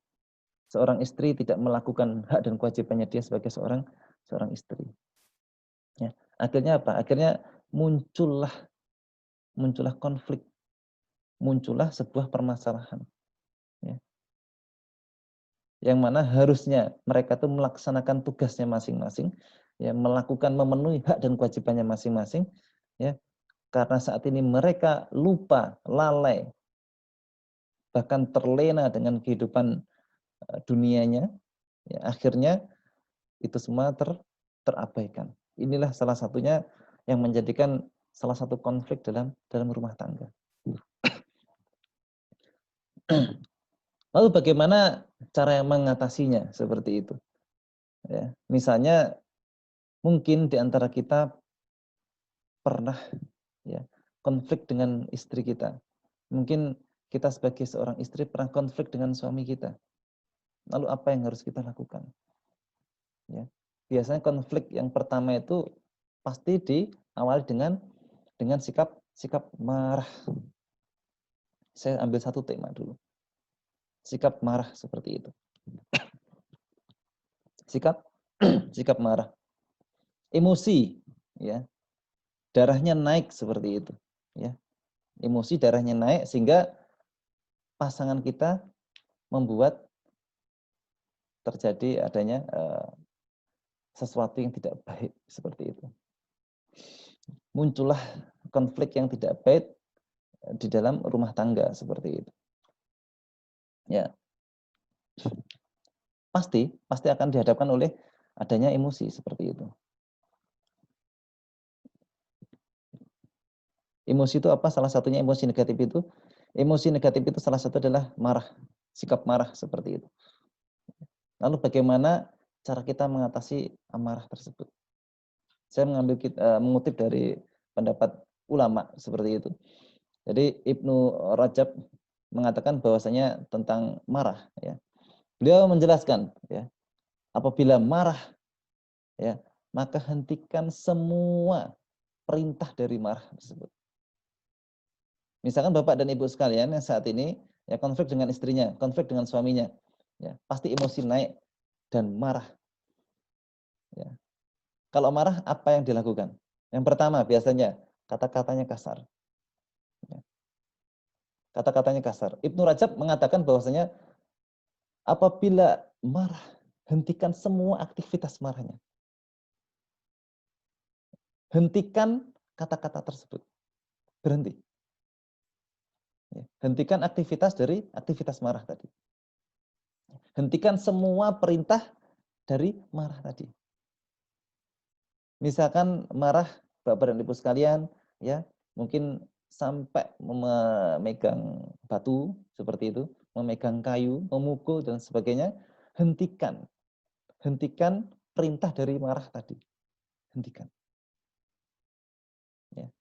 Seorang istri tidak melakukan hak dan kewajibannya dia sebagai seorang istri. Ya. Akhirnya apa? Akhirnya muncullah konflik, muncullah sebuah permasalahan. Ya. Yang mana harusnya mereka itu melaksanakan tugasnya masing-masing, ya, melakukan memenuhi hak dan kewajibannya masing-masing, ya. Karena saat ini mereka lupa, lalai, bahkan terlena dengan kehidupan dunianya, ya, akhirnya itu semua terabaikan. Inilah salah satunya yang menjadikan salah satu konflik dalam rumah tangga. Lalu bagaimana cara yang mengatasinya seperti itu? Ya, misalnya mungkin di antara kita pernah ya konflik dengan istri kita. Mungkin kita sebagai seorang istri pernah konflik dengan suami kita. Lalu apa yang harus kita lakukan? Ya. Biasanya konflik yang pertama itu pasti diawali dengan sikap marah. Saya ambil satu tema dulu. Sikap marah seperti itu. Sikap marah. Emosi, ya. Darahnya naik seperti itu, ya. Emosi darahnya naik sehingga pasangan kita membuat terjadi adanya sesuatu yang tidak baik seperti itu. Muncullah konflik yang tidak baik di dalam rumah tangga seperti itu. Ya. Pasti akan dihadapkan oleh adanya emosi seperti itu. Emosi itu apa? Salah satunya emosi negatif itu. Emosi negatif itu salah satu adalah marah, sikap marah seperti itu. Lalu bagaimana cara kita mengatasi amarah tersebut? Saya mengutip dari pendapat ulama seperti itu. Jadi Ibnu Rajab mengatakan bahwasanya tentang marah, ya. Beliau menjelaskan, ya, apabila marah, ya, maka hentikan semua perintah dari marah tersebut. Misalkan Bapak dan Ibu sekalian yang saat ini ya konflik dengan istrinya, konflik dengan suaminya, ya, pasti emosi naik dan marah. Ya. Kalau marah apa yang dilakukan? Yang pertama biasanya kata-katanya kasar. Ya. Kata-katanya kasar. Ibnu Rajab mengatakan bahwasanya apabila marah, hentikan semua aktivitas marahnya. Hentikan kata-kata tersebut. Berhenti. Ya. Hentikan aktivitas dari aktivitas marah tadi. Hentikan semua perintah dari marah tadi. Misalkan marah Bapak dan Ibu sekalian, ya, mungkin sampai memegang batu seperti itu, memegang kayu, memukul dan sebagainya, hentikan. Hentikan perintah dari marah tadi. Hentikan. Ya.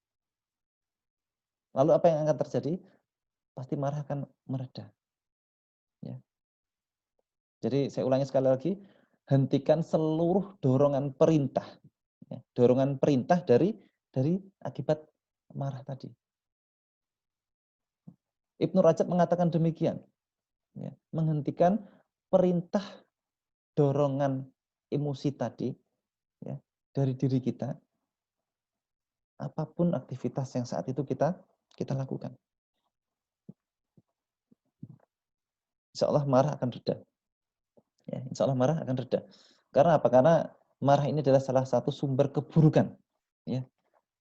Lalu apa yang akan terjadi? Pasti marah akan mereda. Ya. Jadi saya ulangi sekali lagi, hentikan seluruh dorongan perintah. Ya, dorongan perintah dari akibat marah tadi. Ibnu Rajab mengatakan demikian. Ya, menghentikan perintah dorongan emosi tadi, ya, dari diri kita, apapun aktivitas yang saat itu kita lakukan. Insya Allah marah akan reda. Ya, insya Allah marah akan reda. Karena apa? Karena marah ini adalah salah satu sumber keburukan. Ya,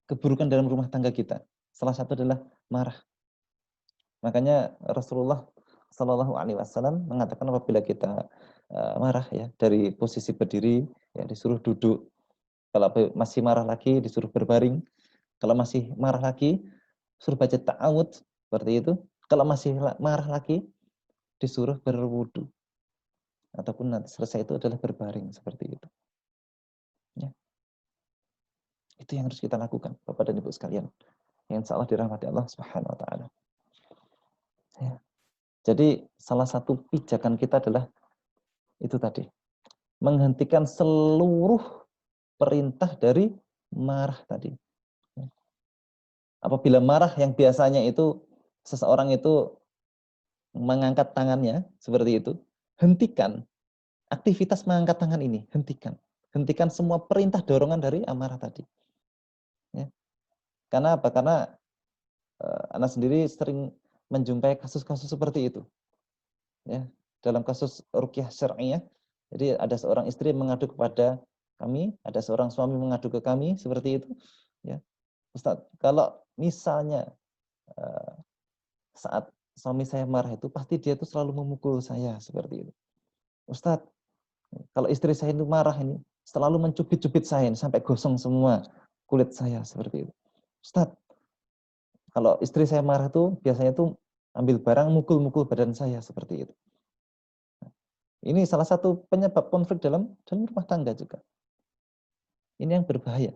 keburukan dalam rumah tangga kita. Salah satu adalah marah. Makanya Rasulullah Shallallahu Alaihi Wasallam mengatakan apabila kita marah, ya, dari posisi berdiri, ya, disuruh duduk. Kalau masih marah lagi disuruh berbaring. Kalau masih marah lagi suruh baca ta'awudz seperti itu. Kalau masih marah lagi disuruh berwudu. Ataupun nanti selesai itu adalah berbaring seperti itu. Ya. Itu yang harus kita lakukan Bapak dan Ibu sekalian. Yang insya Allah dirahmati Allah Subhanahu wa taala. Ya. Jadi salah satu pijakan kita adalah itu tadi. Menghentikan seluruh perintah dari marah tadi. Apabila marah yang biasanya itu seseorang itu mengangkat tangannya seperti itu, hentikan aktivitas mengangkat tangan ini, hentikan. Hentikan semua perintah dorongan dari amarah tadi. Ya. Karena apa? Karena Anak sendiri sering menjumpai kasus-kasus seperti itu. Ya, dalam kasus ruqyah syar'iyah, jadi ada seorang istri mengadu kepada kami, ada seorang suami mengadu ke kami seperti itu. Ya, Ustaz, kalau misalnya saat suami saya marah itu pasti dia itu selalu memukul saya seperti itu. Ustaz, kalau istri saya itu marah ini selalu mencubit-cubit saya ini, sampai gosong semua kulit saya seperti itu. Ustaz, kalau istri saya marah tuh biasanya tuh ambil barang mukul-mukul badan saya seperti itu. Ini salah satu penyebab konflik dalam rumah tangga juga. Ini yang berbahaya.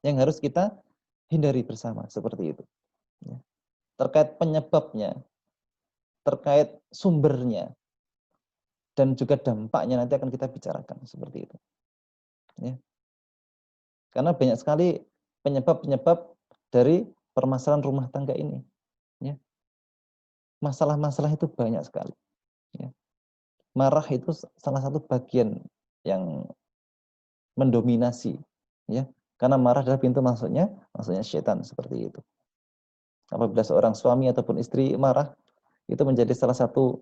Yang harus kita hindari bersama seperti itu. Ya. Terkait penyebabnya, terkait sumbernya, dan juga dampaknya nanti akan kita bicarakan seperti itu. Ya. Karena banyak sekali penyebab-penyebab dari permasalahan rumah tangga ini. Ya. Masalah-masalah itu banyak sekali. Ya. Marah itu salah satu bagian yang mendominasi. Ya. Karena marah adalah pintu masuknya syaitan seperti itu. Apabila seorang suami ataupun istri marah, itu menjadi salah satu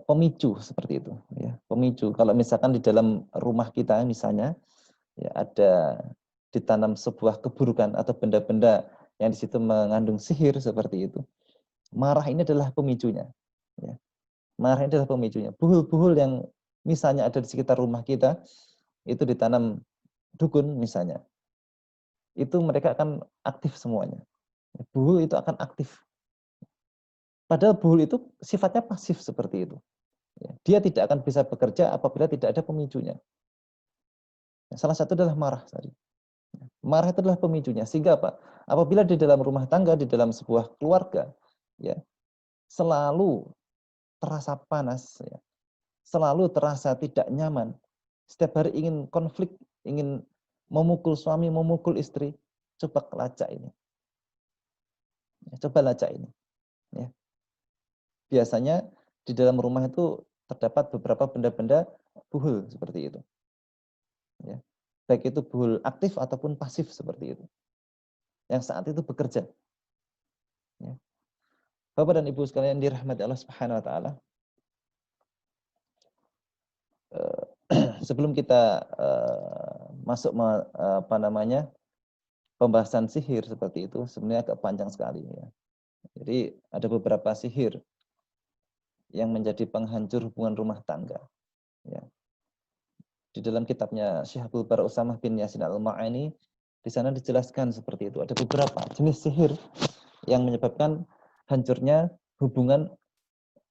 pemicu seperti itu. Ya. Pemicu. Kalau misalkan di dalam rumah kita misalnya, ya, ada ditanam sebuah keburukan atau benda-benda yang di situ mengandung sihir seperti itu. Marah ini adalah pemicunya. Ya. Marah ini adalah pemicunya. Buhul-buhul yang misalnya ada di sekitar rumah kita, itu ditanam dukun misalnya. Itu mereka akan aktif semuanya. Buhul itu akan aktif. Padahal buhul itu sifatnya pasif seperti itu. Ya. Dia tidak akan bisa bekerja apabila tidak ada pemicunya. Salah satu adalah marah tadi. Marah itu adalah pemicunya. Sehingga apa? Apabila di dalam rumah tangga, di dalam sebuah keluarga, ya, selalu terasa panas, ya, selalu terasa tidak nyaman, setiap hari ingin konflik, ingin memukul suami, memukul istri, coba lacak ini. Ya, coba lacak ini. Ya. Biasanya di dalam rumah itu terdapat beberapa benda-benda buhul seperti itu. Ya. Baik itu buhul aktif ataupun pasif seperti itu. Yang saat itu bekerja. Ya. Bapak dan Ibu sekalian dirahmati Allah Subhanahu wa taala. Sebelum kita masuk pembahasan sihir seperti itu, sebenarnya agak panjang sekali ya. Jadi ada beberapa sihir yang menjadi penghancur hubungan rumah tangga. Ya. Di dalam kitabnya Syekh Abdul Barra Usamah bin Yasin Al-Ma'ani, di sana dijelaskan seperti itu. Ada beberapa jenis sihir yang menyebabkan hancurnya hubungan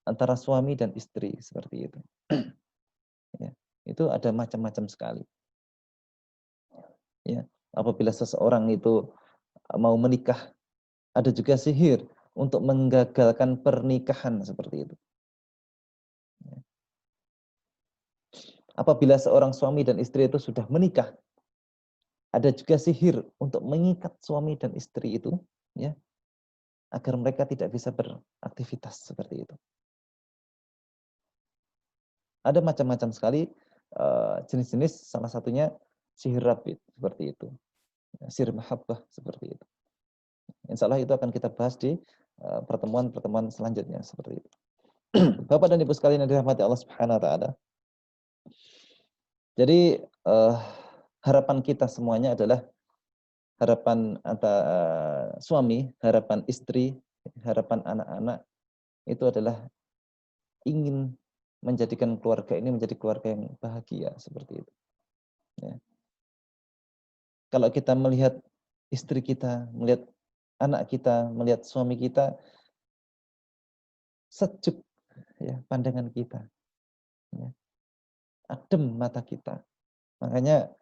antara suami dan istri seperti itu. Ya. Itu ada macam-macam sekali. Ya. Apabila seseorang itu mau menikah, ada juga sihir untuk menggagalkan pernikahan seperti itu. Apabila seorang suami dan istri itu sudah menikah, ada juga sihir untuk mengikat suami dan istri itu, ya, agar mereka tidak bisa beraktivitas seperti itu. Ada macam-macam sekali jenis-jenis, salah satunya sihir rabit seperti itu, sihir mahabbah seperti itu. Insya Allah itu akan kita bahas di pertemuan-pertemuan selanjutnya seperti itu. Bapak dan Ibu sekalian yang dirahmati Allah Subhanahu wa taala. Jadi harapan kita semuanya adalah harapan antara suami, harapan istri, harapan anak-anak itu adalah ingin menjadikan keluarga ini menjadi keluarga yang bahagia seperti itu. Ya. Kalau kita melihat istri kita, melihat anak kita, melihat suami kita, sejuk ya pandangan kita, ya. Adem mata kita. Makanya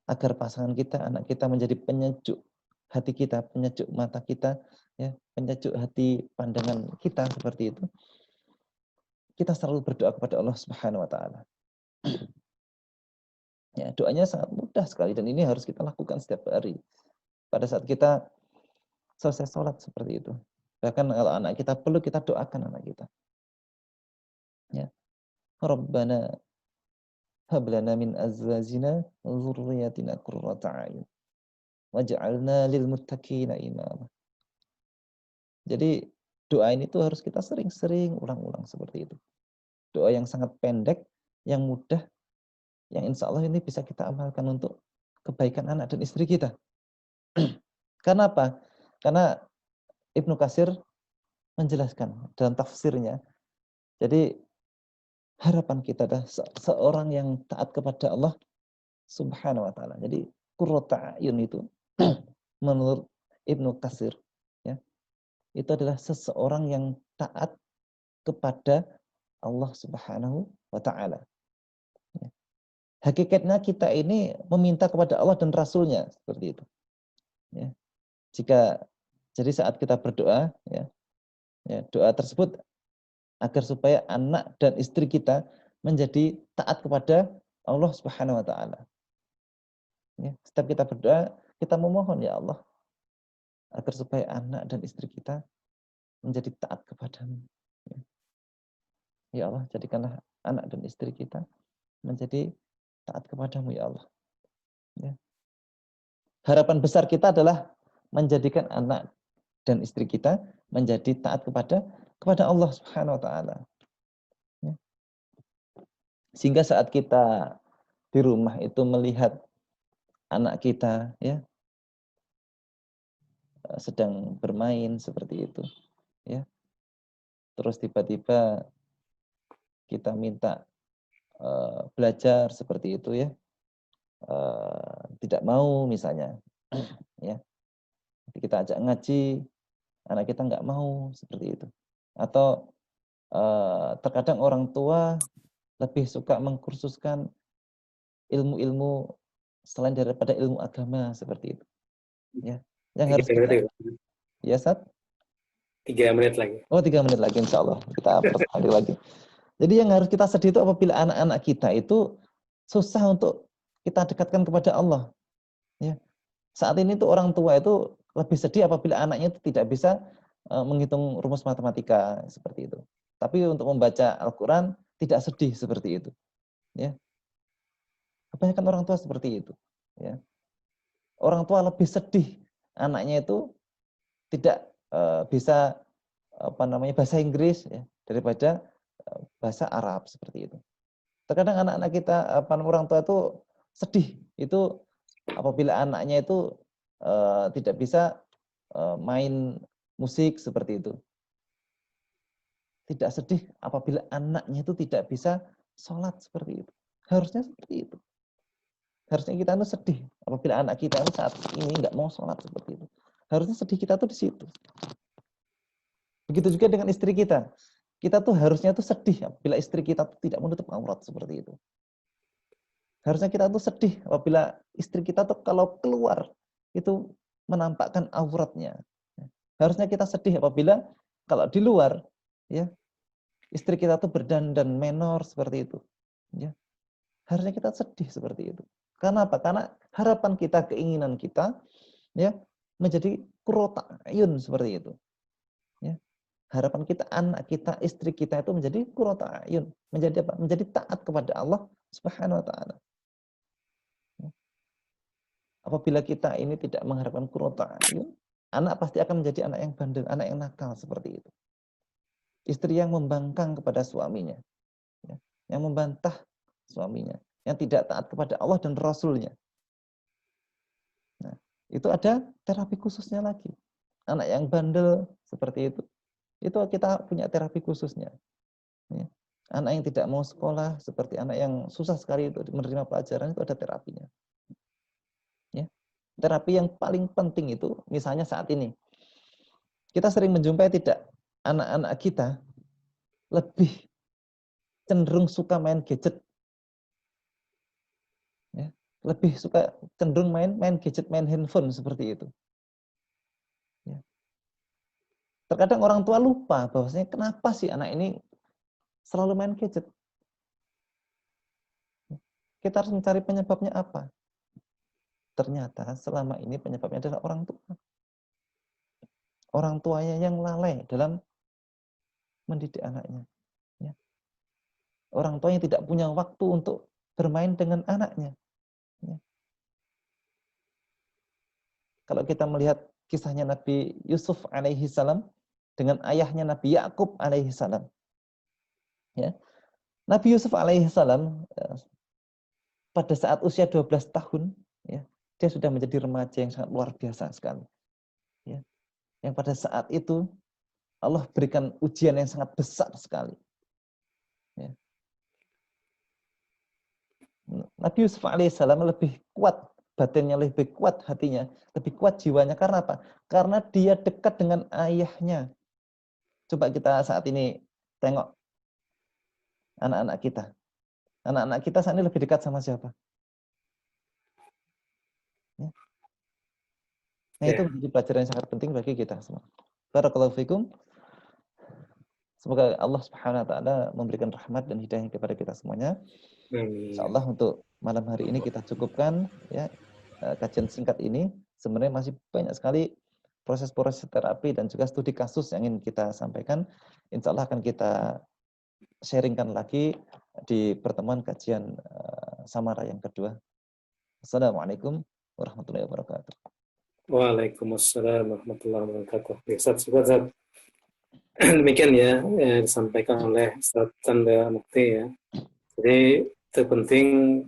agar pasangan kita, anak kita menjadi penyejuk hati kita, penyejuk mata kita, ya, penyejuk hati pandangan kita seperti itu. Kita selalu berdoa kepada Allah Subhanahu wa taala. Ya, doanya sangat mudah sekali dan ini harus kita lakukan setiap hari. Pada saat kita selesai sholat seperti itu. Bahkan kalau anak kita perlu kita doakan anak kita. Ya. Rabbana hab lana min azwajina wa dzurriyyatina qurrata a'yun waj'alna lil muttaqina imama. Jadi doa ini tuh harus kita sering-sering ulang-ulang seperti itu. Doa yang sangat pendek, yang mudah, yang insya Allah ini bisa kita amalkan untuk kebaikan anak dan istri kita. Karena apa? Karena Ibnu Katsir menjelaskan dalam tafsirnya. Jadi harapan kita adalah seorang yang taat kepada Allah Subhanahu wa taala. Jadi qurrata a'yun itu menurut Ibnu Katsir, ya, itu adalah seseorang yang taat kepada Allah Subhanahu wa taala. Ya. Hakikatnya kita ini meminta kepada Allah dan Rasul-Nya seperti itu. Ya. Jadi saat kita berdoa, ya, doa tersebut agar supaya anak dan istri kita menjadi taat kepada Allah Subhanahu wa taala. Ya, setiap kita berdoa, kita memohon ya Allah agar supaya anak dan istri kita menjadi taat kepadamu. Ya, ya Allah, jadikanlah anak dan istri kita menjadi taat kepadamu ya Allah. Ya. Harapan besar kita adalah menjadikan anak dan istri kita menjadi taat kepada Allah Subhanahu wa taala. Ya. Sehingga saat kita di rumah itu melihat anak kita ya sedang bermain seperti itu ya. Terus tiba-tiba kita minta belajar seperti itu ya. Tidak mau misalnya ya. Kita ajak ngaji, anak kita nggak mau seperti itu. Atau terkadang orang tua lebih suka mengkursuskan ilmu-ilmu selain daripada ilmu agama seperti itu. Ya, yang harus kita. Ya, Sat? 3 menit lagi. Oh, 3 menit lagi insya Allah. Kita persekali lagi. Jadi yang harus kita sedih itu apabila anak-anak kita itu susah untuk kita dekatkan kepada Allah. Ya. Saat ini tuh orang tua itu lebih sedih apabila anaknya itu tidak bisa menghitung rumus matematika seperti itu. Tapi untuk membaca Al-Quran tidak sedih seperti itu. Ya. Kebanyakan orang tua seperti itu. Ya. Orang tua lebih sedih anaknya itu tidak bisa bahasa Inggris ya, daripada bahasa Arab seperti itu. Terkadang anak-anak kita orang tua itu sedih itu apabila anaknya itu tidak bisa main musik seperti itu. Tidak sedih apabila anaknya itu tidak bisa sholat seperti itu. Harusnya seperti itu. Harusnya kita itu sedih apabila anak kita saat ini nggak mau sholat seperti itu. Harusnya sedih kita tuh di situ. Begitu juga dengan istri kita. Kita tuh harusnya tuh sedih apabila istri kita tuh tidak menutup aurat seperti itu. Harusnya kita tuh sedih apabila istri kita tuh kalau keluar itu menampakkan auratnya. Harusnya kita sedih apabila kalau di luar ya istri kita tuh berdandan menor seperti itu. Ya. Harusnya kita sedih seperti itu. Karena apa? Karena harapan kita, keinginan kita ya menjadi qurrata ayun seperti itu. Ya. Harapan kita, anak kita, istri kita itu menjadi qurrata ayun, menjadi apa? Menjadi taat kepada Allah Subhanahu wa taala. Ya. Apabila kita ini tidak mengharapkan qurrata ayun, anak pasti akan menjadi anak yang bandel, anak yang nakal seperti itu. Istri yang membangkang kepada suaminya, ya. Yang membantah suaminya, yang tidak taat kepada Allah dan Rasul-Nya. Nah, itu ada terapi khususnya lagi. Anak yang bandel seperti itu kita punya terapi khususnya. Ya. Anak yang tidak mau sekolah, seperti anak yang susah sekali itu menerima pelajaran, itu ada terapinya. Ya. Terapi yang paling penting itu, misalnya saat ini, kita sering menjumpai tidak anak-anak kita lebih cenderung suka main gadget. Ya. Lebih suka cenderung main gadget, main handphone seperti itu. Ya. Terkadang orang tua lupa bahwasanya kenapa sih anak ini selalu main gadget. Kita harus mencari penyebabnya apa. Ternyata selama ini penyebabnya adalah orang tua. Orang tuanya yang lalai dalam mendidik anaknya. Ya. Orang tua yang tidak punya waktu untuk bermain dengan anaknya. Ya. Kalau kita melihat kisahnya Nabi Yusuf alaihi salam dengan ayahnya Nabi Yakub alaihi salam. Ya. Nabi Yusuf alaihi salam pada saat usia 12 tahun, ya, dia sudah menjadi remaja yang sangat luar biasa sekali. Ya. Yang pada saat itu Allah berikan ujian yang sangat besar sekali. Ya. Nabi Yusuf alaihissalam lebih kuat batinnya, lebih kuat hatinya, lebih kuat jiwanya. Karena apa? Karena dia dekat dengan ayahnya. Coba kita saat ini tengok anak-anak kita. Anak-anak kita saat ini lebih dekat sama siapa? Ya. Nah, itu menjadi pelajaran yang sangat penting bagi kita semua. Barakallahu fikum. Semoga Allah Subhanahu wa taala memberikan rahmat dan hidayah kepada kita semuanya. Insyaallah untuk malam hari ini kita cukupkan ya kajian singkat ini. Sebenarnya masih banyak sekali proses-proses terapi dan juga studi kasus yang ingin kita sampaikan. Insyaallah akan kita sharingkan lagi di pertemuan kajian Samara yang kedua. Assalamualaikum warahmatullahi wabarakatuh. Waalaikumsalam warahmatullahi wabarakatuh. Ustaz. Demikian ya disampaikan oleh Ustaz Chandra Mukti ya. Jadi terpenting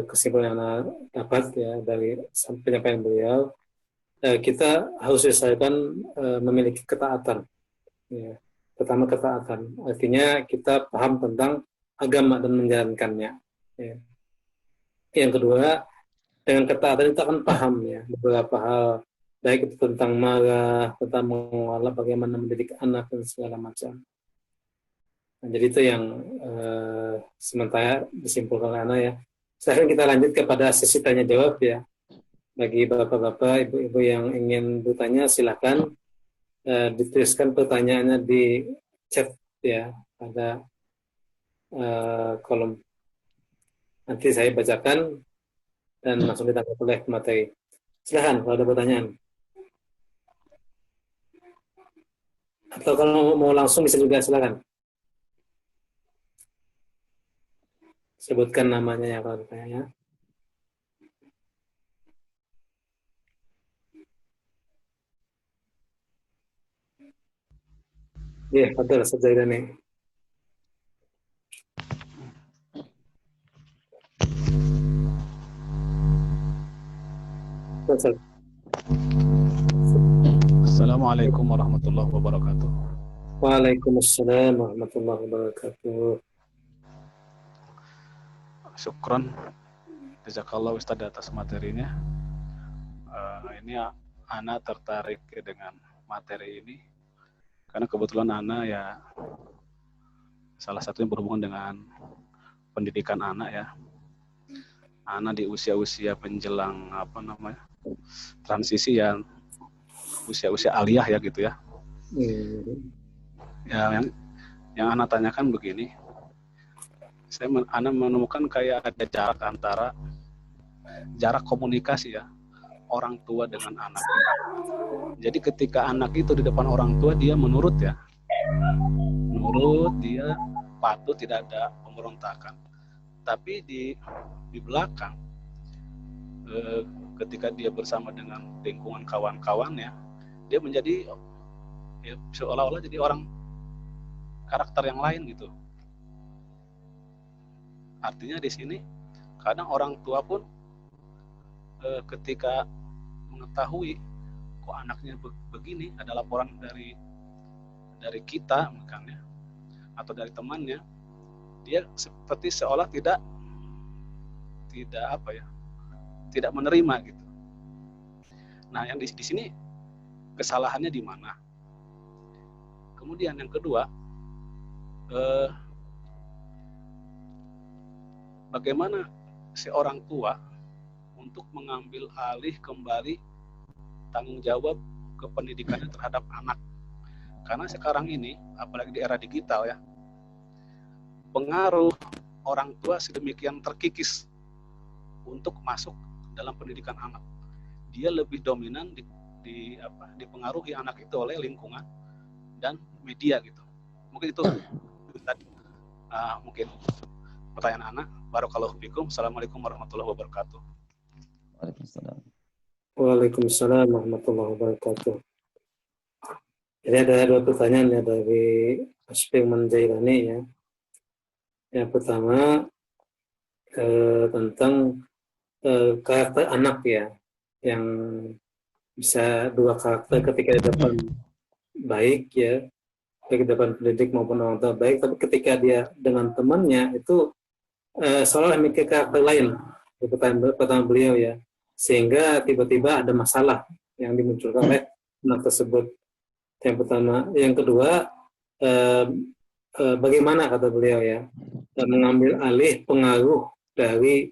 kesimpulan yang dapat ya dari penyampaian beliau, kita harus usahakan memiliki ketaatan. Ya. Pertama ketaatan, artinya kita paham tentang agama dan menjalankannya. Ya. Yang kedua, dengan ketaatan kita akan paham ya beberapa hal, baik itu tentang marah, tentang mengolah bagaimana mendidik anak dan segala macam. Nah, jadi itu yang sementara disimpulkan Ana ya. Sekarang kita lanjut kepada sesi tanya jawab ya. Bagi bapak-bapak, ibu-ibu yang ingin bertanya silakan dituliskan pertanyaannya di chat ya pada kolom. Nanti saya bacakan dan langsung ditanggapi oleh materi. Silakan kalau ada pertanyaan. Atau kalau mau langsung bisa juga silakan. Sebutkan namanya ya kalau ditanya. Ya, betul Ustaz Zaidani. Assalamualaikum warahmatullahi wabarakatuh. Waalaikumsalam warahmatullahi wabarakatuh. Syukron, jazakallah Ustaz atas materinya. Ini Ana tertarik dengan materi ini karena kebetulan Ana ya salah satunya berhubungan dengan pendidikan anak ya. Ana di usia-usia menjelang transisi ya, usia-usia aliyah ya gitu ya. Ya yang Ana tanyakan begini. Ana menemukan kayak ada jarak antara jarak komunikasi ya orang tua dengan anak. Jadi ketika anak itu di depan orang tua dia menurut ya, dia patuh, tidak ada pemberontakan. Tapi di belakang ketika dia bersama dengan lingkungan kawan-kawannya, dia menjadi ya, seolah-olah jadi orang karakter yang lain gitu. Artinya di sini kadang orang tua pun ketika mengetahui kok anaknya begini, ada laporan dari kita misalnya atau dari temannya, dia seperti seolah tidak menerima gitu. Nah, yang di sini kesalahannya di mana? Kemudian yang kedua, bagaimana seorang tua untuk mengambil alih kembali tanggung jawab kependidikannya terhadap anak. Karena sekarang ini, apalagi di era digital ya, pengaruh orang tua sedemikian terkikis untuk masuk dalam pendidikan anak. Dia lebih dominan dipengaruhi anak itu oleh lingkungan dan media gitu. Mungkin itu tadi mungkin pertanyaan anak. Barakallahu fikum. Assalamualaikum warahmatullahi wabarakatuh. Waalaikumsalam. Waalaikumsalam warahmatullahi wabarakatuh. Jadi ada dua pertanyaan ya dari Firman Jailani ya. Yang pertama tentang karakter anak ya, yang bisa dua karakter ketika di depan baik ya, baik di depan pendidik maupun orang tua baik, tapi ketika dia dengan temannya itu seolah memiliki karakter lain. Pertama beliau ya, sehingga tiba-tiba ada masalah yang dimunculkan oleh anak tersebut. Yang pertama, yang kedua, bagaimana kata beliau ya, mengambil alih pengaruh dari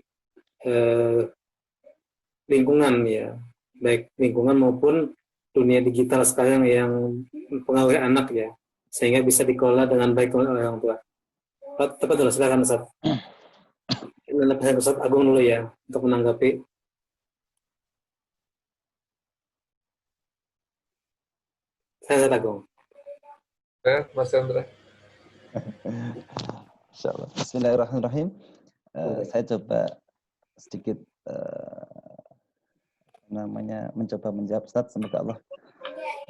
lingkungan ya, baik lingkungan maupun dunia digital sekarang yang mempengaruhi anak ya, sehingga bisa dikelola dengan baik oleh orang tua. Tepat dulu, silakan Ustaz. Ini Ustaz Agung dulu ya untuk menanggapi. Saya Agung. Mas Chandra. Insyaallah. Bismillahirrahmanirrahim. Saya coba sedikit mencoba menjawab Ustaz. Semoga Allah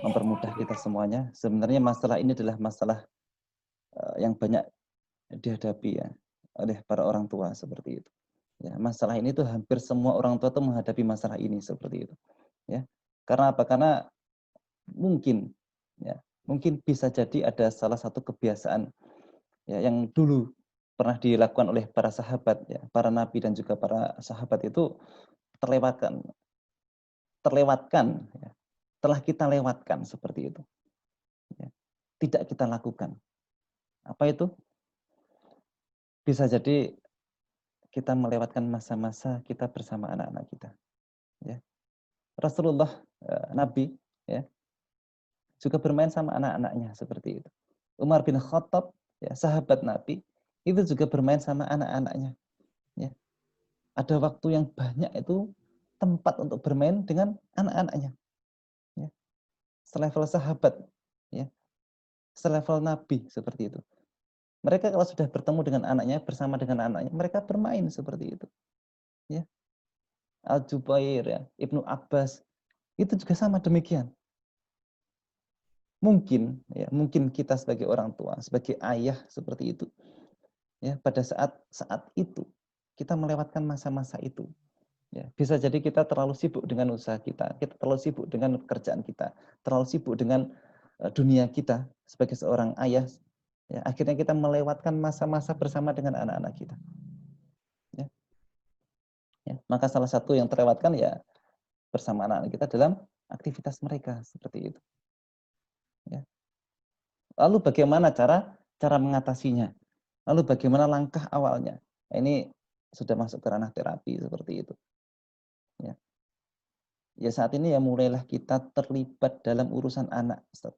mempermudah kita semuanya. Sebenarnya masalah ini adalah masalah yang banyak dihadapi ya oleh para orang tua seperti itu. Ya, masalah ini tuh hampir semua orang tua tuh menghadapi masalah ini seperti itu. Ya. Karena apa? Karena mungkin bisa jadi ada salah satu kebiasaan ya, yang dulu pernah dilakukan oleh para sahabat ya, para nabi dan juga para sahabat itu terlewatkan ya. Telah kita lewatkan seperti itu ya. Tidak kita lakukan. Apa itu? Bisa jadi kita melewatkan masa-masa kita bersama anak-anak kita ya. Rasulullah Nabi ya juga bermain sama anak-anaknya seperti itu. Umar bin Khattab ya, sahabat Nabi itu juga bermain sama anak-anaknya ya. Ada waktu yang banyak itu tempat untuk bermain dengan anak-anaknya ya. Selevel sahabat ya, selevel Nabi seperti itu. Mereka kalau sudah bertemu dengan anaknya, bersama dengan anaknya, mereka bermain seperti itu ya. Al-Jubair ya, Ibnu Abbas itu juga sama demikian. Mungkin kita sebagai orang tua, sebagai ayah seperti itu ya, pada saat itu kita melewatkan masa-masa itu ya. Bisa jadi kita terlalu sibuk dengan usaha kita terlalu sibuk dengan pekerjaan kita, terlalu sibuk dengan dunia kita sebagai seorang ayah ya, akhirnya kita melewatkan masa-masa bersama dengan anak-anak kita ya. Ya, maka salah satu yang terlewatkan ya bersama anak-anak kita dalam aktivitas mereka seperti itu ya. Lalu bagaimana cara mengatasinya? Lalu bagaimana langkah awalnya? Nah, ini sudah masuk ke ranah terapi seperti itu. Ya. Ya saat ini ya mulailah kita terlibat dalam urusan anak. Ustaz.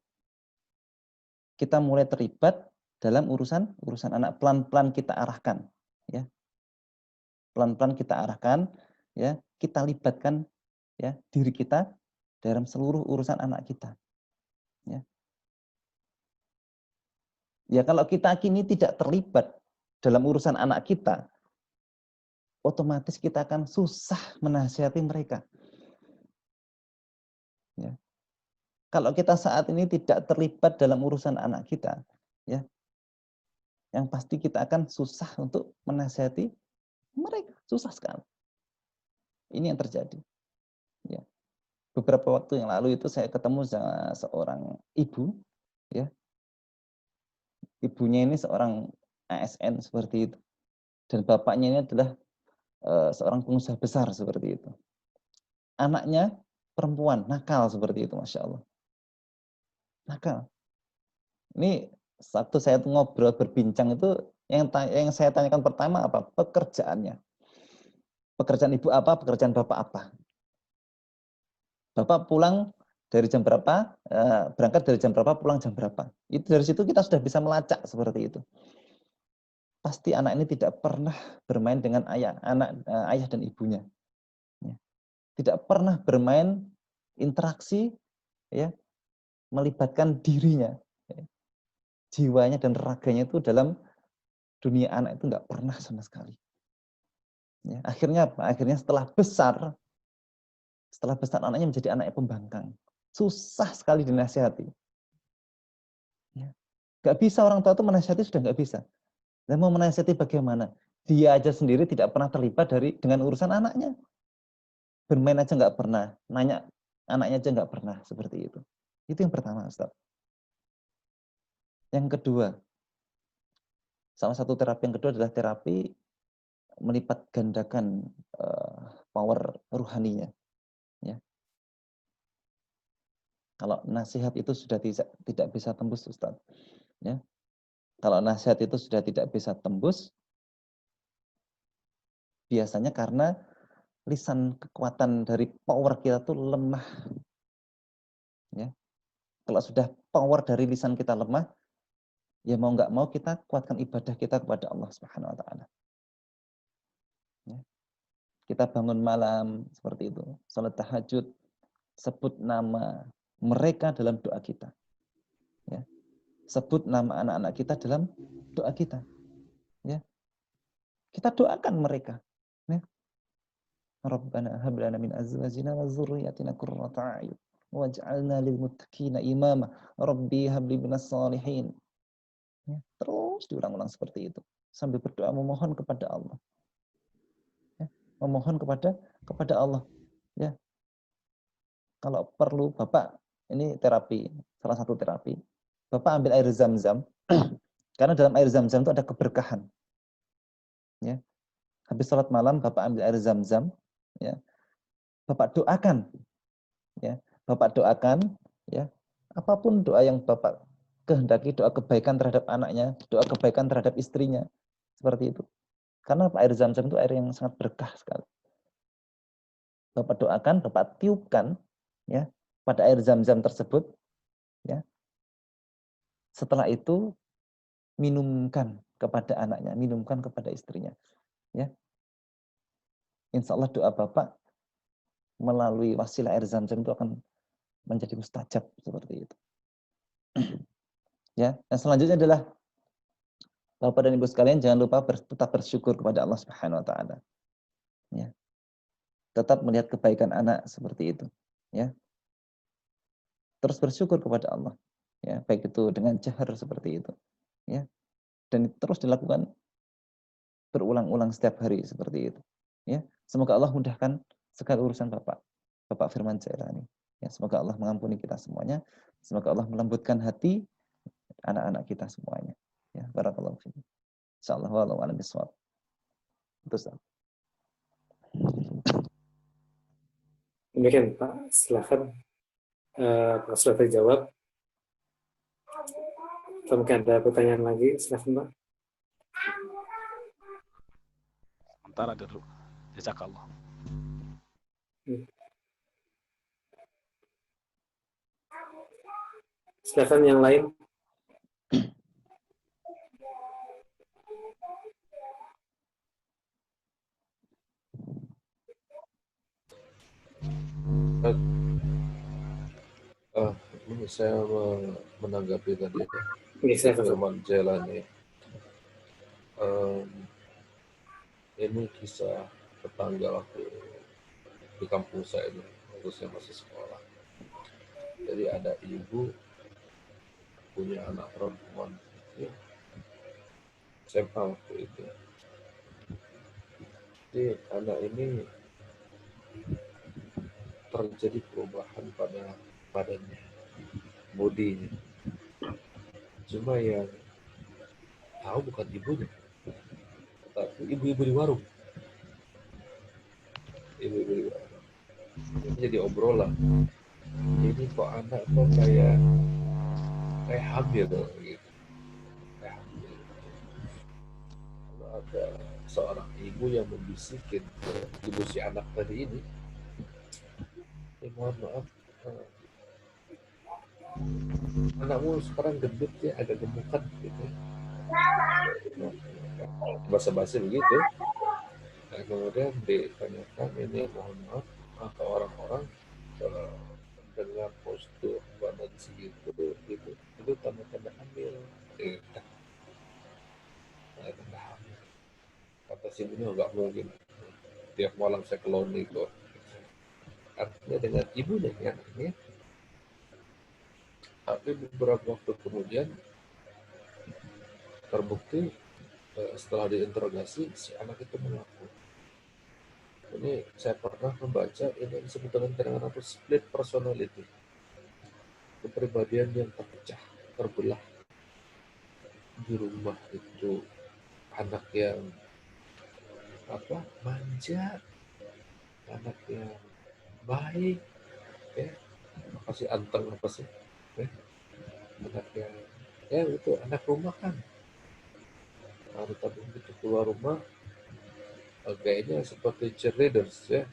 Kita mulai terlibat dalam urusan anak, pelan-pelan kita arahkan. Ya. Pelan-pelan kita arahkan, ya, kita libatkan ya diri kita dalam seluruh urusan anak kita. Ya. Ya kalau kita kini tidak terlibat dalam urusan anak kita, otomatis kita akan susah menasihati mereka. Ya. Kalau kita saat ini tidak terlibat dalam urusan anak kita, ya, yang pasti kita akan susah untuk menasihati mereka, susah sekali. Ini yang terjadi. Ya. Beberapa waktu yang lalu itu saya ketemu sama seorang ibu, ya. Ibunya ini seorang ASN seperti itu, dan bapaknya ini adalah seorang pengusaha besar seperti itu. Anaknya perempuan, nakal seperti itu, Masya Allah. Nakal. Ini waktu saya ngobrol berbincang itu yang saya tanyakan pertama apa? Pekerjaannya. Pekerjaan ibu apa? Pekerjaan bapak apa? Bapak pulang dari jam berapa? Berangkat dari jam berapa? Pulang jam berapa? Itu dari situ kita sudah bisa melacak seperti itu. Pasti anak ini tidak pernah bermain dengan ayah dan ibunya. Ya. Tidak pernah bermain interaksi, ya, melibatkan dirinya, ya, jiwanya dan raganya itu dalam dunia anak itu nggak pernah sama sekali. Ya, akhirnya apa? Akhirnya setelah besar anaknya menjadi anak yang pembangkang. Susah sekali dinasihati. Ya. Nggak bisa orang tua itu menasihati, sudah nggak bisa. Dan mau menasihati bagaimana? Dia aja sendiri tidak pernah terlibat dengan urusan anaknya. Bermain aja nggak pernah, nanya anaknya aja nggak pernah, seperti itu. Itu yang pertama, Ustaz. Yang kedua, salah satu terapi yang kedua adalah terapi melipat gandakan power ruhaninya. Ya. Kalau nasihat itu sudah tidak bisa tembus, Ustaz. Ya. Kalau nasihat itu sudah tidak bisa tembus, Biasanya karena lisan kekuatan dari power kita tuh lemah. Ya. Kalau sudah power dari lisan kita lemah, ya mau nggak mau kita kuatkan ibadah kita kepada Allah Subhanahu wa taala. Ya. Kita bangun malam seperti itu, salat tahajud, sebut nama mereka dalam doa kita. Ya. Sebut nama anak-anak kita dalam doa kita. Ya. Kita doakan mereka. Ya. Rabbana hab lana min azwajina wa dzurriyyatina qurrata a'yun waj'alna lil muttaqina imama. Rabbi hab li minas shalihin. Ya. Terus diulang-ulang seperti itu sambil berdoa memohon kepada Allah. Ya. Memohon kepada Allah. Ya. Kalau perlu Bapak, ini terapi, salah satu terapi. Bapak ambil air Zam-Zam, karena dalam air Zam-Zam itu ada keberkahan. Ya. Habis sholat malam, Bapak ambil air Zam-Zam, ya. Bapak doakan, ya. Bapak doakan, ya. Apapun doa yang Bapak kehendaki, doa kebaikan terhadap anaknya, doa kebaikan terhadap istrinya, seperti itu. Karena air Zam-Zam itu air yang sangat berkah sekali. Bapak doakan, Bapak tiupkan, ya, pada air Zam-Zam tersebut, ya. Setelah itu minumkan kepada anaknya, minumkan kepada istrinya, ya. Insya Allah doa Bapak melalui wasilah air Zam-Zam itu akan menjadi mustajab seperti itu. Ya, yang selanjutnya adalah Bapak dan Ibu sekalian jangan lupa tetap bersyukur kepada Allah Subhanahu wa taala. Ya. Tetap melihat kebaikan anak seperti itu, ya. Terus bersyukur kepada Allah. Ya, baik itu dengan jahar seperti itu, ya. Dan terus dilakukan berulang-ulang setiap hari seperti itu, ya. Semoga Allah mudahkan segala urusan Bapak Firman Jailani. Ya, semoga Allah mengampuni kita semuanya. Semoga Allah melembutkan hati anak-anak kita semuanya. Ya, barakallahu fiikum. Insyaallah wallahu a'lam bishawab. Terus. Demikian Pak, silakan Pak sudah terjawab. Atau mungkin ada pertanyaan lagi, silakan Pak. Sementara dulu. Jazakallah. Silakan yang lain. Ini saya menanggapi tadi Bisa, Firman Jailani. Ini kisah tetangga waktu di kampung saya ini, waktu saya masih sekolah. Jadi ada ibu punya anak perempuan, ya, SMA waktu itu. Jadi anak ini terjadi perubahan pada badannya, bodinya. Cuma yang tahu bukan ibunya, tapi ibu-ibu di warung. Ibu-ibu di warung. Ini jadi obrolan. Ini kok anak kok kayak hamil gitu. Kayak hamil. Kalau ada seorang ibu yang membisikin ke ibu si anak tadi ini, mohon maaf, anakmu sekarang gendut ya, agak gemukan gitu. Basa-basi begitu. Nah, kemudian ditanyakan ini, mohon maaf, maka orang-orang dengan postur badan segitu gitu, itu tanda-tanda hamil. Tanda hamil. Kata si ibunya nggak mungkin. Tiap malam saya keloni kok. Artinya dengan ibunya ya, anaknya. Tapi beberapa waktu kemudian terbukti setelah diinterogasi si anak itu mengaku. Ini saya pernah membaca ini disebut dengan split personality, kepribadian yang terpecah, terbelah. Di rumah itu anak yang manja, anak yang baik, ya, kasih anteng apa sih, ya, anak yang itu anak rumah kan. Nah, tapi begitu keluar rumah kayaknya seperti cheerleaders ya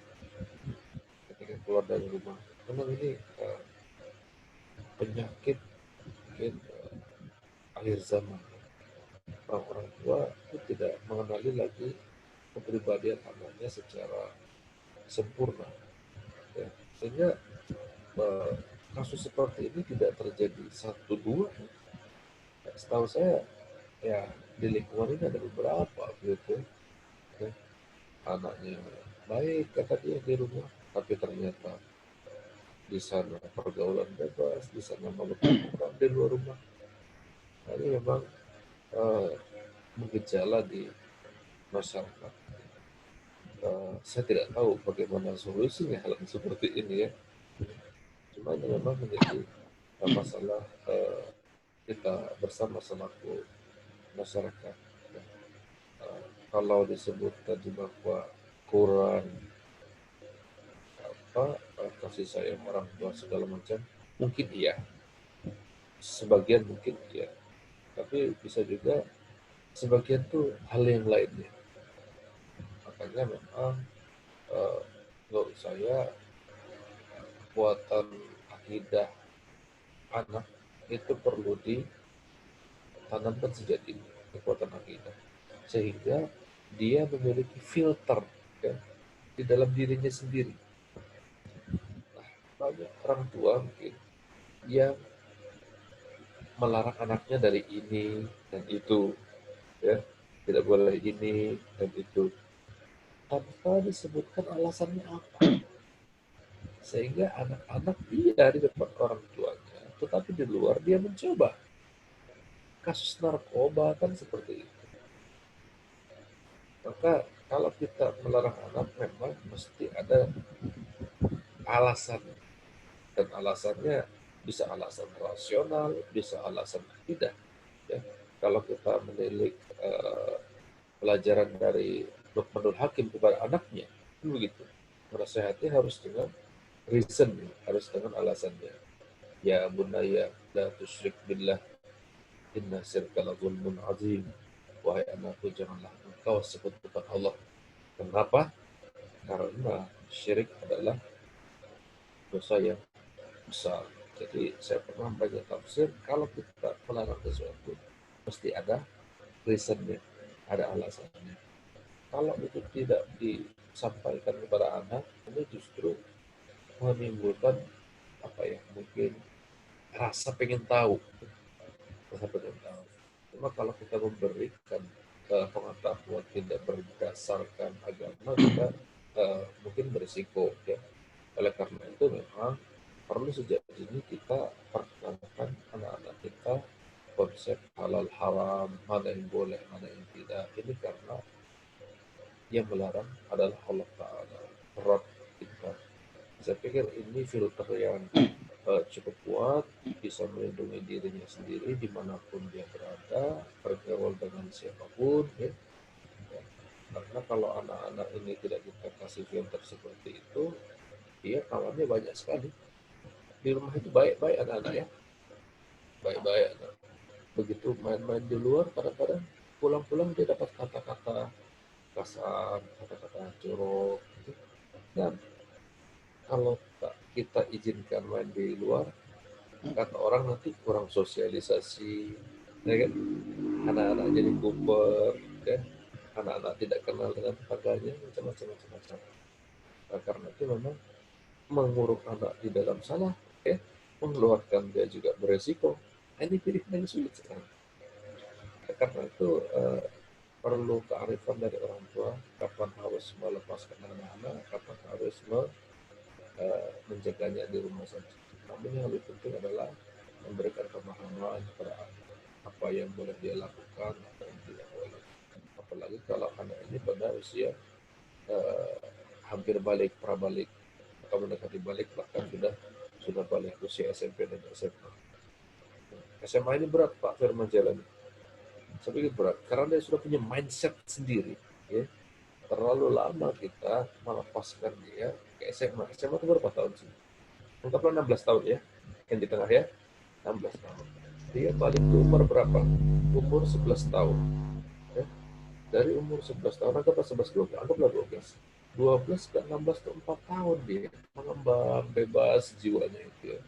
ketika keluar dari rumah. Memang ini penyakit mungkin akhir zaman. Orang-orang tua itu tidak mengenali lagi kepribadian anaknya secara sempurna. Ya. Sehingga kasus seperti ini tidak terjadi satu dua. Setahu saya ya di lingkungan ini ada beberapa gitu. Ya. Anaknya baik kata dia di rumah, tapi ternyata di sana pergaulan bebas, di sana mabuk-mabukan di luar rumah. Nah, ini memang menggejala di masyarakat. Saya tidak tahu bagaimana solusinya hal seperti ini ya. Cuma ini memang menjadi masalah kita bersama selaku masyarakat. Kalau disebut tadi bahwa kurang kasih sayang orang tua segala macam, mungkin iya, sebagian mungkin iya, tapi bisa juga sebagian tuh hal yang lainnya. Makanya memang menurut saya kekuatan akidah anak itu perlu ditanamkan sejak dini, kekuatan akidah, sehingga dia memiliki filter ya, di dalam dirinya sendiri. Nah, banyak orang tua mungkin yang melarang anaknya dari ini dan itu, ya tidak boleh ini dan itu, tanpa disebutkan alasannya apa, sehingga anak-anak dia di depan orang tuanya, tetapi di luar dia mencoba. Kasus narkoba kan seperti itu. Maka kalau kita melarang anak memang mesti ada alasan, dan alasannya bisa alasan rasional, bisa alasan tidak. Ya. Kalau kita menilik pelajaran dari Luqmanul Hakim kepada anaknya, begitu. Menasihati harus dengan reason, harus dengan alasannya. Ya bunaya la tusyrik billah inna syirka la zulmun azim. Wahai anakku, janganlah engkau sekutukan Allah. Kenapa? Karena syirik adalah dosa yang besar. Jadi saya pernah baca tafsir, kalau kita melarang sesuatu mesti ada reasonnya, ada alasannya. Kalau itu tidak disampaikan kepada anak, ini justru menimbulkan mungkin rasa pengen tahu. Cuma kalau kita memberikan pengetahuan tidak berdasarkan agama, kita mungkin berisiko ya. Oleh karena itu memang perlu sejak dini kita perkenalkan anak-anak kita konsep halal haram, mana yang boleh, mana yang tidak. Ini karena yang melarang adalah Allah Ta'ala, Rabb kita. Saya pikir ini filter yang cukup kuat, bisa melindungi dirinya sendiri dimanapun dia berada, bergaul dengan siapapun ya. Karena kalau anak-anak ini tidak kita kasih filter seperti itu, dia kawannya banyak sekali. Di rumah itu baik-baik anak-anak ya, baik-baik anak. Begitu main-main di luar, kadang-kadang pulang-pulang dia dapat kata-kata kasar, kata-kata jorok gitu. Dan kalau kita izinkan main di luar, kata orang nanti kurang sosialisasi, ya kan? Anak-anak jadi kuper, ya? Anak-anak tidak kenal dengan tetangganya, macam-macam. Nah, karena itu memang menguruk anak di dalam salah, ya, mengeluarkan dia juga beresiko. Ini pilihan yang sulit sekarang. Karena itu perlu kearifan dari orang tua, kapan harus melepaskan anak-anak, kapan harus menjaganya di rumah saja. Namun yang lebih penting adalah memberikan pemahaman kepada anak, apa yang boleh dia lakukan, apa yang tidak boleh. Apalagi kalau anak ini pada usia hampir balik, prabalik, atau mendekati balik, bahkan sudah balik usia SMP dan SMA. SMA ini berat Pak Firman jalani. Saya pikir berat, karena dia sudah punya mindset sendiri. Ya. Terlalu lama kita melepaskan dia ke SMA. SMA itu berapa tahun sih? Anggaplah 16 tahun ya, yang di tengah ya, 16 tahun. Dia balik ke umur berapa? Umur 11 tahun. Ya. Dari umur 11 tahun, anggaplah 11, 12, anggaplah 12. 12 ke 16 ke 4 tahun dia mengembang bebas jiwanya itu ya.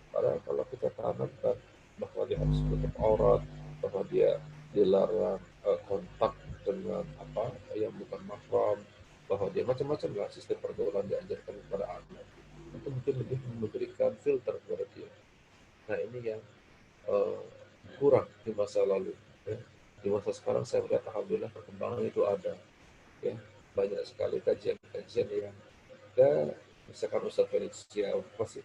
Karena kalau kita tanamkan bahwa dia harus tutup aurat, bahwa dia dilarang kontak dengan apa yang bukan mahram, bahwa dia macam-macam lah sistem pergaulan diajarkan kepada anak, itu mungkin lebih memberikan filter kepada dia. Nah ini yang eh, kurang di masa lalu. Ya. Di masa sekarang saya melihat alhamdulillah perkembangan itu ada. Ya. Banyak sekali kajian-kajian yang ya, misalkan Ustadz Felicia pasti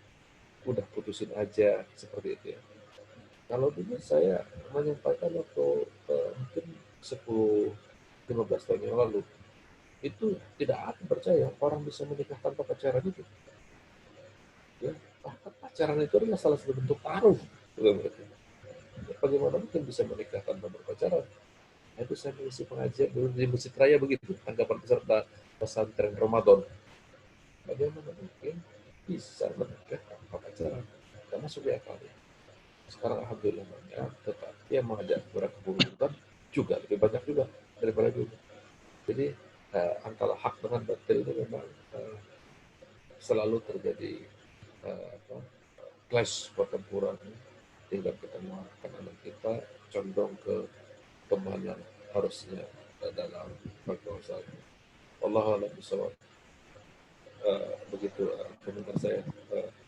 udah putusin aja seperti itu ya. Kalau dulu saya menyampaikan waktu mungkin 10-15 tahun yang lalu, itu tidak ada percaya orang bisa menikah tanpa pacaran itu. Ya, bahkan pacaran itu adalah salah satu bentuk taruh. Bagaimana mungkin bisa menikah tanpa berpacaran? Nah, itu saya mengisi pengajian dulu di Masjid Raya begitu, tanggapan peserta pesantren Ramadan. Bagaimana mungkin bisa menikah tanpa pacaran? Karena sudah akalnya. Sekarang alhamdulillah banyak, tetapi yang mengajak berkeburukan juga lebih banyak juga daripada dulu. Jadi antara hak dengan batil itu memang selalu terjadi clash pertempuran, tinggal kita mengarahkan anak kita condong ke kemana harusnya dalam berkuasa. Allah a'lam bishawab. Begitu komentar saya,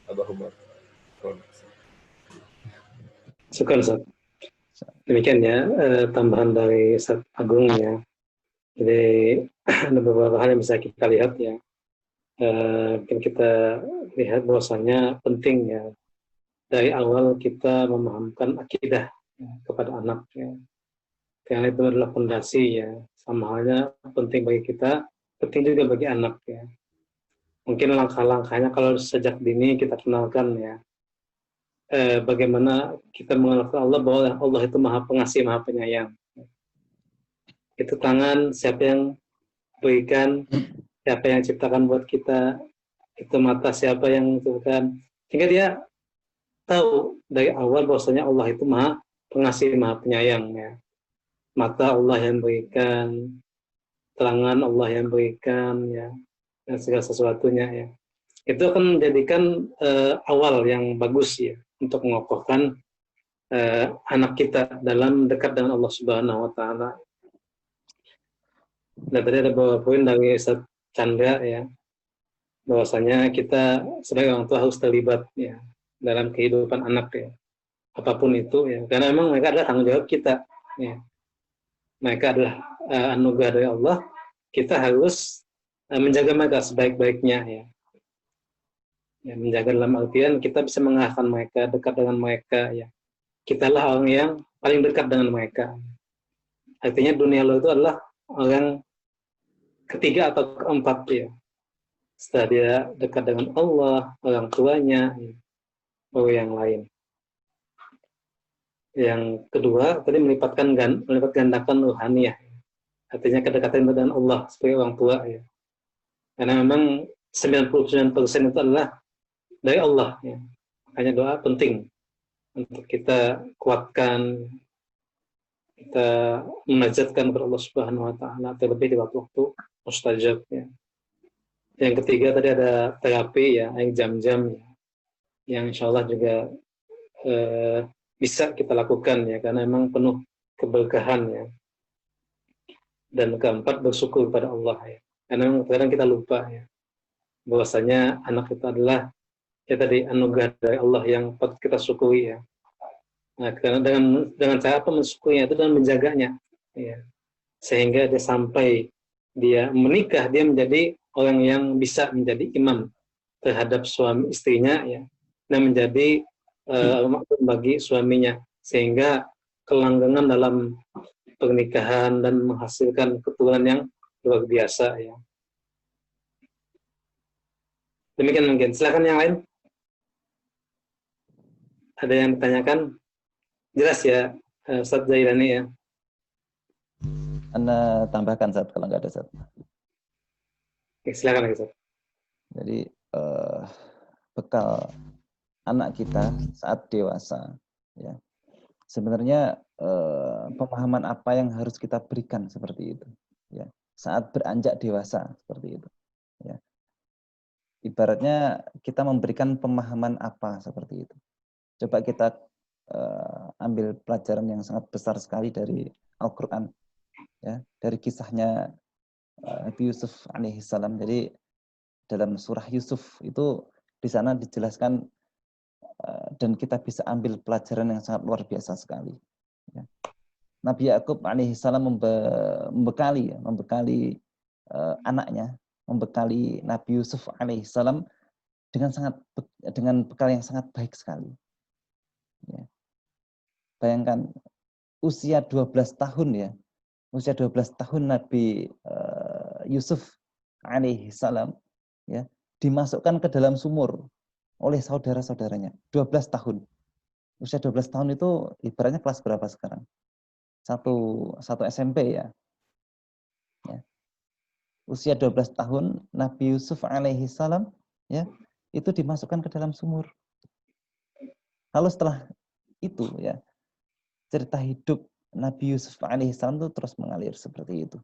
Abah Umar. Syukur, Ustaz. Demikian ya, tambahan dari Ustaz Agung ya. Jadi ada beberapa hal yang bisa kita lihat ya. Mungkin kita lihat bahwasanya penting ya dari awal kita memahamkan akidah ya, kepada anak ya. Karena itu adalah fondasi ya. Sama halnya penting bagi kita, penting juga bagi anak ya. Mungkin langkah-langkahnya kalau sejak dini kita kenalkan ya. Bagaimana kita mengenal Allah bahwa Allah itu Maha Pengasih, Maha Penyayang. Itu tangan siapa yang berikan, siapa yang ciptakan buat kita, itu mata siapa yang ciptakan, sehingga dia tahu dari awal bahwasanya Allah itu Maha Pengasih, Maha Penyayang ya. Mata Allah yang berikan, tangan Allah yang berikan ya, dan segala sesuatunya ya. Itu akan menjadikan awal yang bagus ya untuk mengokohkan anak kita dalam dekat dengan Allah Subhanahu wa taala. Nah, tadi ada beberapa poin dari Ustaz Chandra ya, bahwasanya kita sebagai orang tua harus terlibat ya dalam kehidupan anak ya, apapun itu ya, karena memang mereka adalah tanggung jawab kita ya. Mereka adalah anugerah dari Allah, kita harus menjaga mereka sebaik-baiknya ya. Ya, menjaga dalam artian kita bisa mengarahkan mereka, dekat dengan mereka ya. Kitalah orang yang paling dekat dengan mereka. Artinya dunia lo itu adalah orang ketiga atau keempat ya. Setelah dia dekat dengan Allah, orang tuanya, ya, atau yang lain. Yang kedua, tadi melipat gandakan ruhaniyah. Artinya kedekatan dengan Allah sebagai orang tua ya. Karena memang 99% itu adalah dari Allah ya. Makanya doa penting untuk kita kuatkan, kita menajatkan kepada Allah Subhanahu wa taala terlebih di waktu-waktu mustajab ya. Yang ketiga tadi ada terapi ya, yang jam-jam ya, yang insya Allah juga bisa kita lakukan ya, karena memang penuh keberkahan ya. Dan keempat, bersyukur kepada Allah ya, karena memang kadang kita lupa ya, bahwasanya anak itu adalah ya tadi anugerah dari Allah yang patut kita syukuri ya. Nah, karena dengan cara apa mensyukurinya itu dan menjaganya ya, sehingga dia sampai dia menikah, dia menjadi orang yang bisa menjadi imam terhadap suami istrinya ya, dan menjadi maklum bagi suaminya, sehingga kelanggengan dalam pernikahan dan menghasilkan keturunan yang luar biasa ya. Demikian mungkin. Silakan yang lain. Ada yang ditanyakan? Jelas ya, Ustaz Zairani ya. Anda tambahkan Ustaz kalau nggak ada Ustaz. Oke, silakan Ustaz. Jadi bekal anak kita saat dewasa ya. Sebenarnya pemahaman apa yang harus kita berikan seperti itu. Ya, saat beranjak dewasa seperti itu. Ya. Ibaratnya kita memberikan pemahaman apa seperti itu. Coba kita ambil pelajaran yang sangat besar sekali dari Al-Quran, ya, dari kisahnya Nabi Yusuf alaihissalam. Jadi dalam surah Yusuf itu di sana dijelaskan dan kita bisa ambil pelajaran yang sangat luar biasa sekali. Ya. Nabi Yakub alaihissalam membekali anaknya, membekali Nabi Yusuf alaihissalam dengan bekal yang sangat baik sekali. Ya. Bayangkan usia 12 tahun ya, usia 12 tahun Nabi Yusuf alaihissalam ya dimasukkan ke dalam sumur oleh saudara-saudaranya. 12 tahun. Usia 12 tahun itu ibaratnya kelas berapa sekarang? Satu SMP ya. Usia 12 tahun Nabi Yusuf alaihissalam ya itu dimasukkan ke dalam sumur. Lalu setelah itu ya cerita hidup Nabi Yusuf alaihissalam itu terus mengalir seperti itu.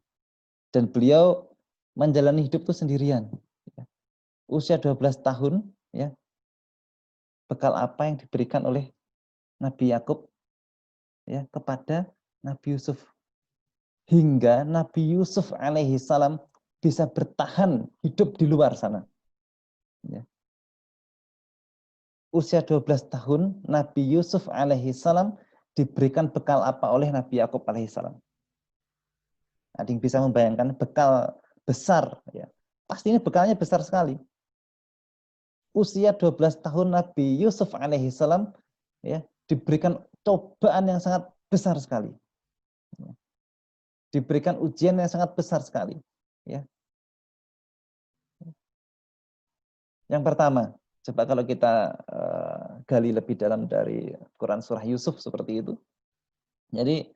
Dan beliau menjalani hidup itu sendirian. Ya. Usia 12 tahun ya bekal apa yang diberikan oleh Nabi Yakub ya kepada Nabi Yusuf hingga Nabi Yusuf alaihissalam bisa bertahan hidup di luar sana. Ya. Usia 12 tahun Nabi Yusuf alaihissalam diberikan bekal apa oleh Nabi Yakub alaihissalam. Ada yang bisa membayangkan bekal besar ya. Pasti ini bekalnya besar sekali. Usia 12 tahun Nabi Yusuf alaihissalam ya diberikan cobaan yang sangat besar sekali. Ya. Diberikan ujian yang sangat besar sekali. Ya. Yang pertama, coba kalau kita gali lebih dalam dari Quran surah Yusuf seperti itu. Jadi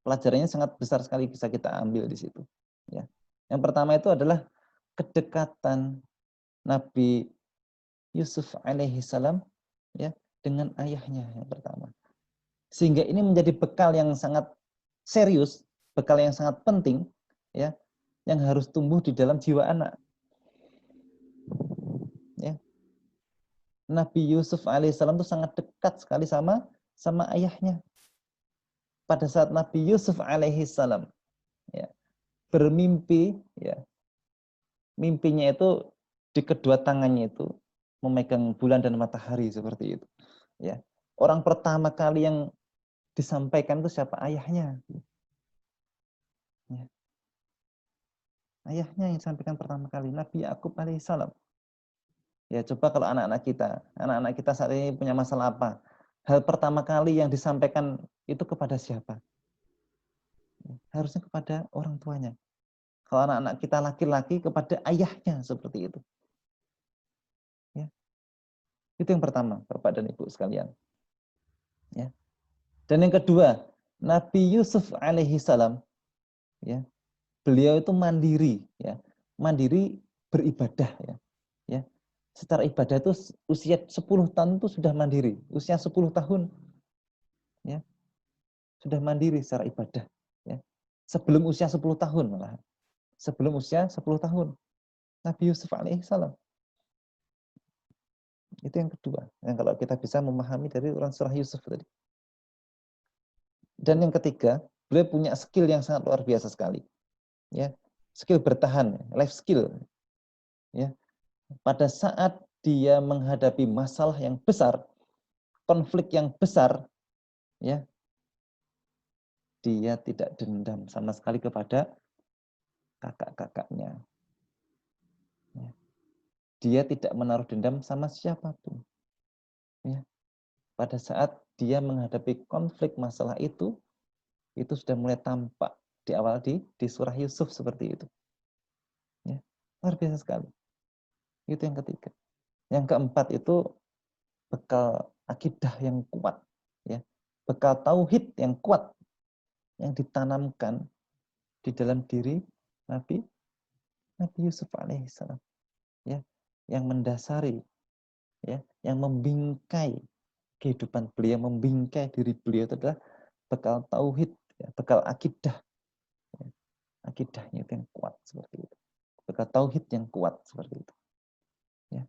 pelajarannya sangat besar sekali bisa kita ambil di situ. Ya. Yang pertama itu adalah kedekatan Nabi Yusuf alaihissalam ya dengan ayahnya yang pertama. Sehingga ini menjadi bekal yang sangat serius, bekal yang sangat penting ya, yang harus tumbuh di dalam jiwa anak. Ya. Nabi Yusuf alaihissalam itu sangat dekat sekali sama ayahnya. Pada saat Nabi Yusuf alaihissalam ya, bermimpi, ya, mimpinya itu di kedua tangannya itu memegang bulan dan matahari seperti itu. Ya, orang pertama kali yang disampaikan itu siapa? Ayahnya. Ya. Ayahnya yang disampaikan pertama kali, Nabi Yakub alaihissalam. Ya, coba kalau anak-anak kita saat ini punya masalah apa? Hal pertama kali yang disampaikan itu kepada siapa? Harusnya kepada orang tuanya. Kalau anak-anak kita laki-laki kepada ayahnya seperti itu. Ya. Itu yang pertama, Bapak dan Ibu sekalian. Ya. Dan yang kedua, Nabi Yusuf alaihissalam, ya, beliau itu mandiri, ya, mandiri beribadah, ya, ya. Secara ibadah itu usia 10 tahun itu sudah mandiri, usia 10 tahun, ya, sudah mandiri secara ibadah, ya. Sebelum usia 10 tahun malah, sebelum usia 10 tahun, Nabi Yusuf alaihissalam. Itu yang kedua, yang kalau kita bisa memahami dari Quran surah Yusuf tadi. Dan yang ketiga, beliau punya skill yang sangat luar biasa sekali. Ya, skill bertahan, life skill. Ya. Pada saat dia menghadapi masalah yang besar, konflik yang besar, ya, dia tidak dendam sama sekali kepada kakak-kakaknya. Ya. Dia tidak menaruh dendam sama siapapun. Ya. Pada saat dia menghadapi konflik masalah itu sudah mulai tampak di awal di surah Yusuf seperti itu. Ya. Luar biasa sekali. Itu yang ketiga. Yang keempat itu bekal akidah yang kuat. Ya. Bekal tauhid yang kuat yang ditanamkan di dalam diri Nabi Yusuf alaihissalam. Ya. Yang mendasari, ya, yang membingkai kehidupan beliau, membingkai diri beliau itu adalah bekal tauhid, ya, bekal akidah, ya. Akidahnya itu yang kuat seperti itu, bekal tauhid yang kuat seperti itu. Ya.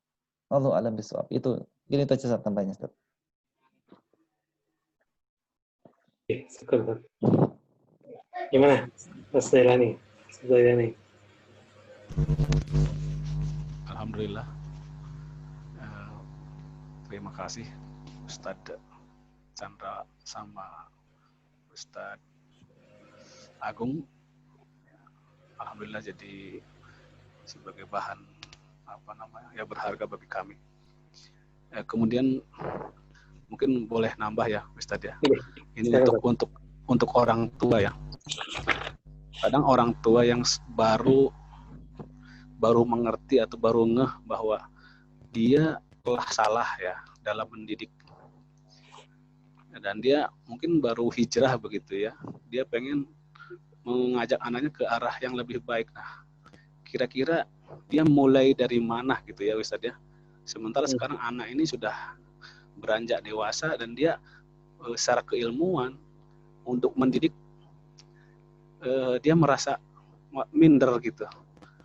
Allahu a'lam bishawab. Ini saja tambahnya, Ustaz. Oke, syukur. Gimana, Mas Dailani? Alhamdulillah. Terima kasih Ustadz Chandra sama Ustadz Agung. Alhamdulillah jadi sebagai bahan berharga bagi kami. Kemudian mungkin boleh nambah ya Ustadz ya. Ini untuk orang tua ya. Kadang orang tua yang baru mengerti atau baru ngeh bahwa dia telah salah ya dalam mendidik, dan dia mungkin baru hijrah begitu ya, dia pengen mengajak anaknya ke arah yang lebih baik. Nah, kira-kira dia mulai dari mana gitu ya Ustadz ya, sementara sekarang anak ini sudah beranjak dewasa dan dia secara keilmuan untuk mendidik dia merasa minder gitu,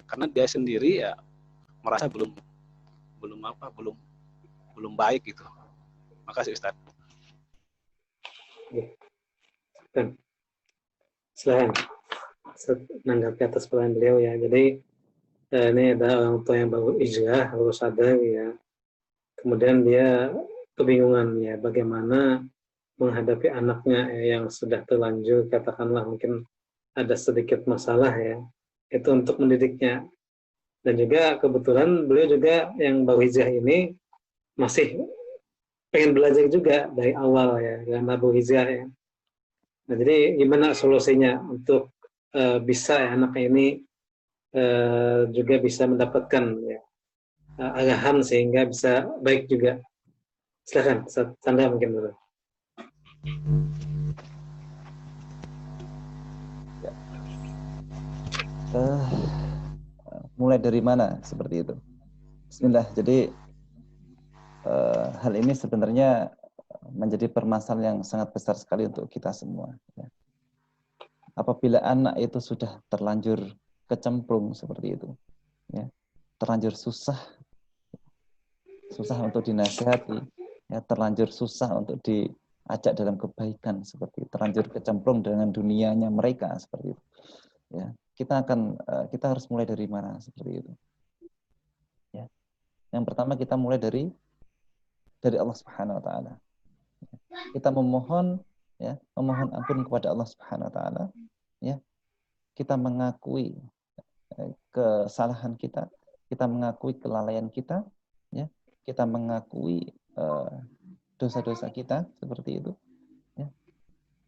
karena dia sendiri ya merasa belum baik gitu. Makasih Ustaz. Silahkan menanggapi atas pertanyaan beliau ya. Jadi ini ada orang tua yang baru hijrah, baru sadar ya. Kemudian dia kebingungan ya bagaimana menghadapi anaknya yang sudah terlanjur, katakanlah mungkin ada sedikit masalah ya. Itu untuk mendidiknya. Dan juga kebetulan beliau juga yang baru hijrah ini masih pengen belajar juga dari awal ya, dengan baru hijrah ya. Nah, jadi gimana solusinya untuk bisa ya, anaknya ini juga bisa mendapatkan ya, arahan sehingga bisa baik juga. Silakan, Chandra mungkin dulu. Mulai dari mana seperti itu? Bismillah. Jadi hal ini sebenarnya menjadi permasalahan yang sangat besar sekali untuk kita semua. Ya. Apabila anak itu sudah terlanjur kecemplung seperti itu, ya, terlanjur susah untuk dinasihati, ya, terlanjur susah untuk diajak dalam kebaikan seperti itu, terlanjur kecemplung dengan dunianya mereka seperti itu. Ya, kita harus mulai dari mana seperti itu. Ya. Yang pertama kita mulai dari Allah Subhanahu wa taala. Kita memohon ampun kepada Allah Subhanahu wa taala, ya. Kita mengakui kesalahan kita mengakui kelalaian kita, ya. Kita mengakui dosa-dosa kita seperti itu, ya.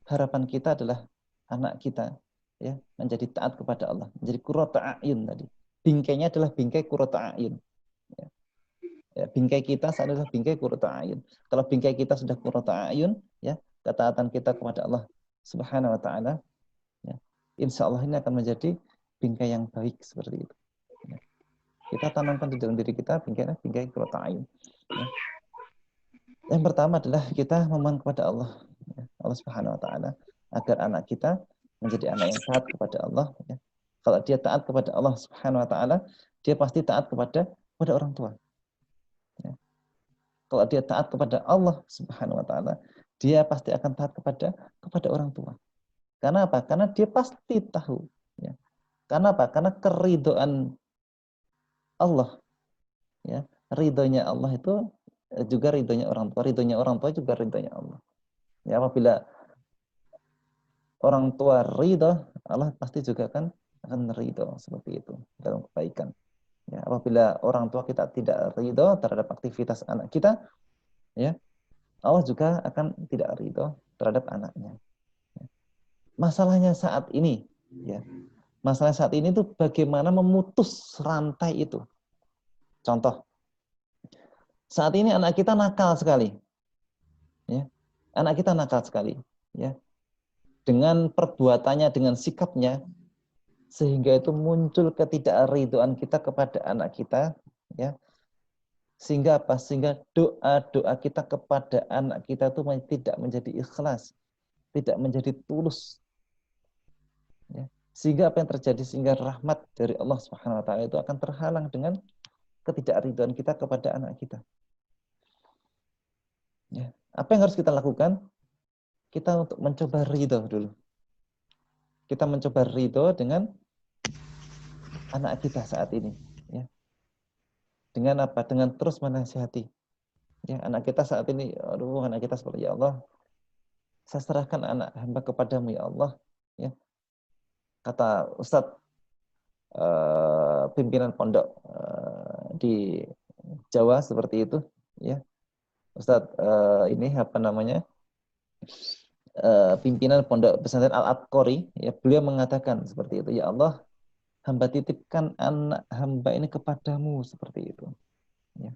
Harapan kita adalah anak kita, ya, menjadi taat kepada Allah, menjadi qurratu a'yun tadi. Bingkainya adalah bingkai qurratu a'yun. Ya. Ya, bingkai kita adalah bingkai qurratu a'yun. Kalau bingkai kita sudah qurratu a'yun, ya, ketaatan kita kepada Allah Subhanahu wa taala, ya, insya Allah ini akan menjadi bingkai yang baik seperti itu. Ya. Kita tanamkan di dalam diri kita bingkai qurratu a'yun. Ya. Yang pertama adalah kita memohon kepada Allah, ya, Allah Subhanahu wa taala, agar anak kita menjadi anak yang taat kepada Allah. Ya. Kalau dia taat kepada Allah Subhanahu wa taala, dia pasti taat kepada orang tua. Ya. Kalau dia taat kepada Allah Subhanahu wa taala, dia pasti akan taat kepada orang tua. Karena apa? Karena dia pasti tahu, ya. Karena apa? Karena keridhaan Allah, ya. Ridhonya Allah itu juga ridhonya orang tua juga ridhonya Allah. Ya, apabila orang tua ridho, Allah pasti juga akan ridho seperti itu dalam kebaikan. Ya, apabila orang tua kita tidak ridho terhadap aktivitas anak kita, ya, Allah juga akan tidak ridho terhadap anaknya. Ya. Masalahnya saat ini, ya, itu bagaimana memutus rantai itu. Contoh, saat ini anak kita nakal sekali, ya, anak kita nakal sekali, ya, dengan perbuatannya, dengan sikapnya, sehingga itu muncul ketidakridhoan kita kepada anak kita, ya. Sehingga apa? Sehingga doa-doa kita kepada anak kita itu tidak menjadi ikhlas tidak menjadi tulus. Ya. Sehingga apa yang terjadi? Sehingga rahmat dari Allah Subhanahu wa taala itu akan terhalang dengan ketidakridhaan kita kepada anak kita. Ya. Apa yang harus kita lakukan? Kita untuk mencoba ridho dulu. Kita mencoba ridho dengan anak kita saat ini. Ya. Dengan apa? Dengan terus menasihati. Ya, anak kita saat ini, aduh, anak kita seperti, ya Allah, saya serahkan anak hamba kepadamu, ya Allah. Ya. Kata Ustadz pimpinan pondok di Jawa seperti itu, ya. Ustadz ini apa namanya? Pimpinan pondok pesantren Al-Adqari, ya, beliau mengatakan seperti itu, ya Allah, hamba titipkan anak hamba ini kepadamu, seperti itu. Ya.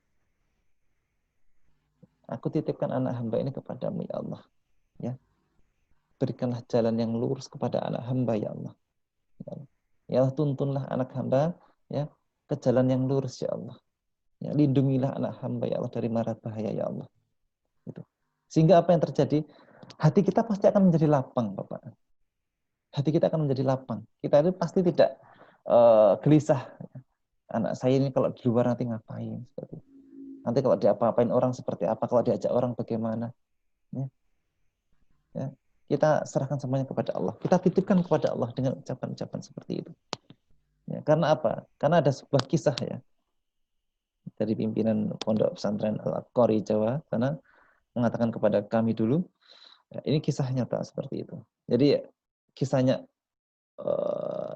Aku titipkan anak hamba ini kepadamu, ya Allah. Ya. Berikanlah jalan yang lurus kepada anak hamba, ya Allah. Ya Allah, ya Allah, tuntunlah anak hamba, ya, ke jalan yang lurus, ya Allah. Ya, lindungilah anak hamba, ya Allah, dari mara bahaya, ya Allah. Gitu. Sehingga apa yang terjadi? Hati kita pasti akan menjadi lapang, Bapak. Hati kita akan menjadi lapang. Kita itu pasti tidak gelisah. Anak saya ini kalau di luar nanti ngapain? Seperti itu. Nanti kalau diapa-apain orang seperti apa? Kalau diajak orang bagaimana? Ya. Ya. Kita serahkan semuanya kepada Allah. Kita titipkan kepada Allah dengan ucapan-ucapan seperti itu. Ya, karena apa? Karena ada sebuah kisah, ya, dari pimpinan pondok pesantren Al-Adqari Jawa, karena mengatakan kepada kami dulu, ya, ini kisah nyata seperti itu. Jadi kisahnya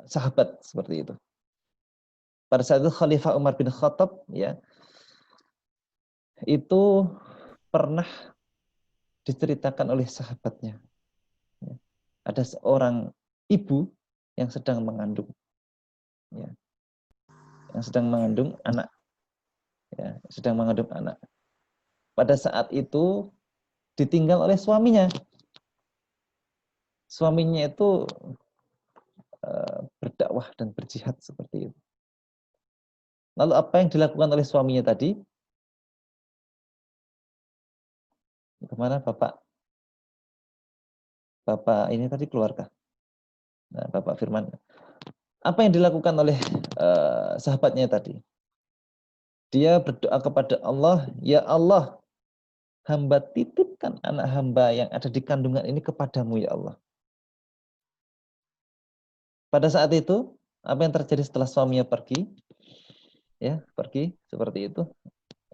sahabat seperti itu. Pada saat itu Khalifah Umar bin Khattab, ya, itu pernah diceritakan oleh sahabatnya. Ya. Ada seorang ibu yang sedang mengandung, ya, yang sedang mengandung anak, ya, sedang mengandung anak. Pada saat itu ditinggal oleh suaminya. Suaminya itu berdakwah dan berjihad seperti itu. Lalu apa yang dilakukan oleh suaminya tadi? Kemana Bapak? Bapak ini tadi keluarkah? Nah, Bapak Firman. Apa yang dilakukan oleh sahabatnya tadi? Dia berdoa kepada Allah, ya Allah, hamba titipkan anak hamba yang ada di kandungan ini kepadamu, ya Allah. Pada saat itu, apa yang terjadi setelah suaminya pergi? Ya, pergi seperti itu.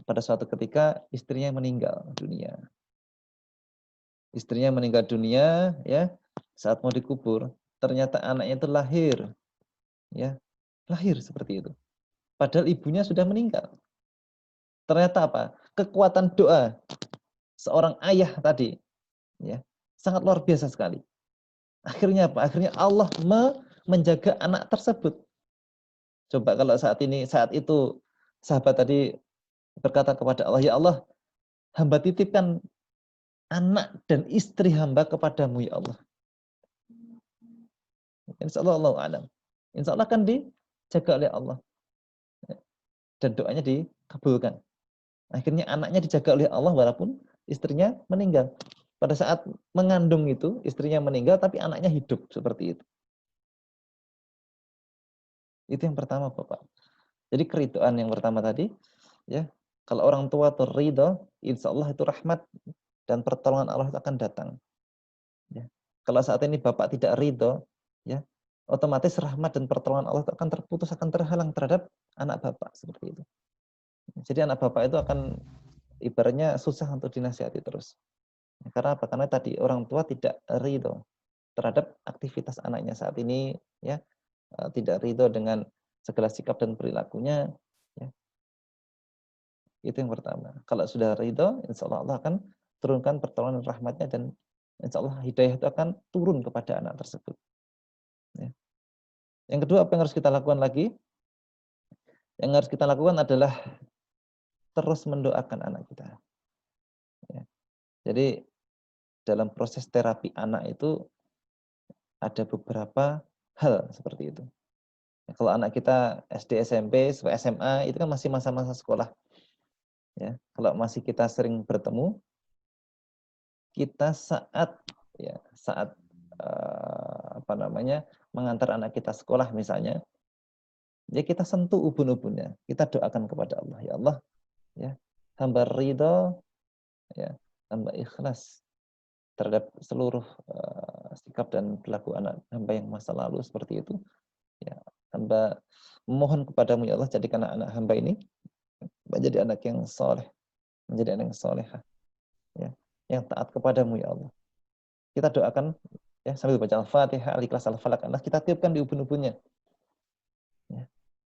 Pada suatu ketika istrinya meninggal dunia. Istrinya meninggal dunia, ya, saat mau dikubur, ternyata anaknya itu lahir, ya, lahir seperti itu. Padahal ibunya sudah meninggal. Ternyata apa? Kekuatan doa seorang ayah tadi, ya, sangat luar biasa sekali. Akhirnya apa? Akhirnya Allah menjaga anak tersebut. Coba kalau saat itu sahabat tadi berkata kepada Allah, ya Allah, hamba titipkan anak dan istri hamba kepadamu, ya Allah. Insya Allah, Allahu a'lam. Insya Allah akan dijaga oleh Allah. Dan doanya dikabulkan. Akhirnya anaknya dijaga oleh Allah walaupun istrinya meninggal. Pada saat mengandung itu, istrinya meninggal tapi anaknya hidup seperti itu. Itu yang pertama, Bapak. Jadi keridhaan yang pertama tadi, ya, kalau orang tua ridho, insya Allah itu rahmat dan pertolongan Allah itu akan datang. Ya. Kalau saat ini Bapak tidak ridho, ya, otomatis rahmat dan pertolongan Allah itu akan terputus, akan terhalang terhadap anak Bapak seperti itu. Jadi anak Bapak itu akan ibaratnya susah untuk dinasihati terus. Karena apa? Karena tadi orang tua tidak ridho terhadap aktivitas anaknya saat ini, ya, tidak ridho dengan segala sikap dan perilakunya, ya. Itu yang pertama. Kalau sudah ridho, insya Allah Allah akan turunkan pertolongan rahmatnya dan insya Allah hidayah itu akan turun kepada anak tersebut. Ya. Yang kedua, apa yang harus kita lakukan lagi? Yang harus kita lakukan adalah terus mendoakan anak kita. Ya. Jadi dalam proses terapi anak itu ada beberapa hal seperti itu. Kalau anak kita SD, SMP, SMA itu kan masih masa-masa sekolah. Ya, kalau masih kita sering bertemu, kita saat ya saat mengantar anak kita sekolah misalnya, ya kita sentuh ubun-ubunnya, kita doakan kepada Allah, ya Allah, ya hamba ridho, ya hamba ikhlas terhadap seluruh sikap dan perilaku anak hamba yang masa lalu seperti itu, ya hamba memohon kepadamu ya Allah, jadikan anak hamba ini menjadi anak yang soleh, menjadi anak yang solehah, ya yang taat kepadamu ya Allah. Kita doakan ya sambil baca Al-Fatihah, Al-Ikhlas, Al-Falaq, kita tiupkan di ubun-ubunnya. Ya.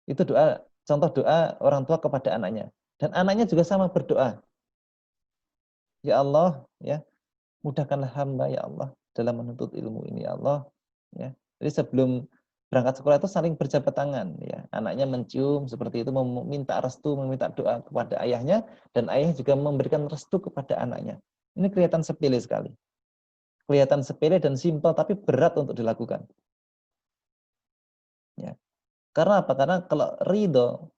Itu doa, contoh doa orang tua kepada anaknya. Dan anaknya juga sama berdoa. Ya Allah, ya mudahkanlah hamba ya Allah dalam menuntut ilmu ini ya Allah. Ya. Jadi sebelum berangkat sekolah itu saling berjabat tangan. Ya. Anaknya mencium seperti itu, meminta restu, meminta doa kepada ayahnya. Dan ayah juga memberikan restu kepada anaknya. Ini kelihatan sepele sekali. Kelihatan sepele dan simpel, tapi berat untuk dilakukan. Ya. Karena apa? Karena kalau ridho,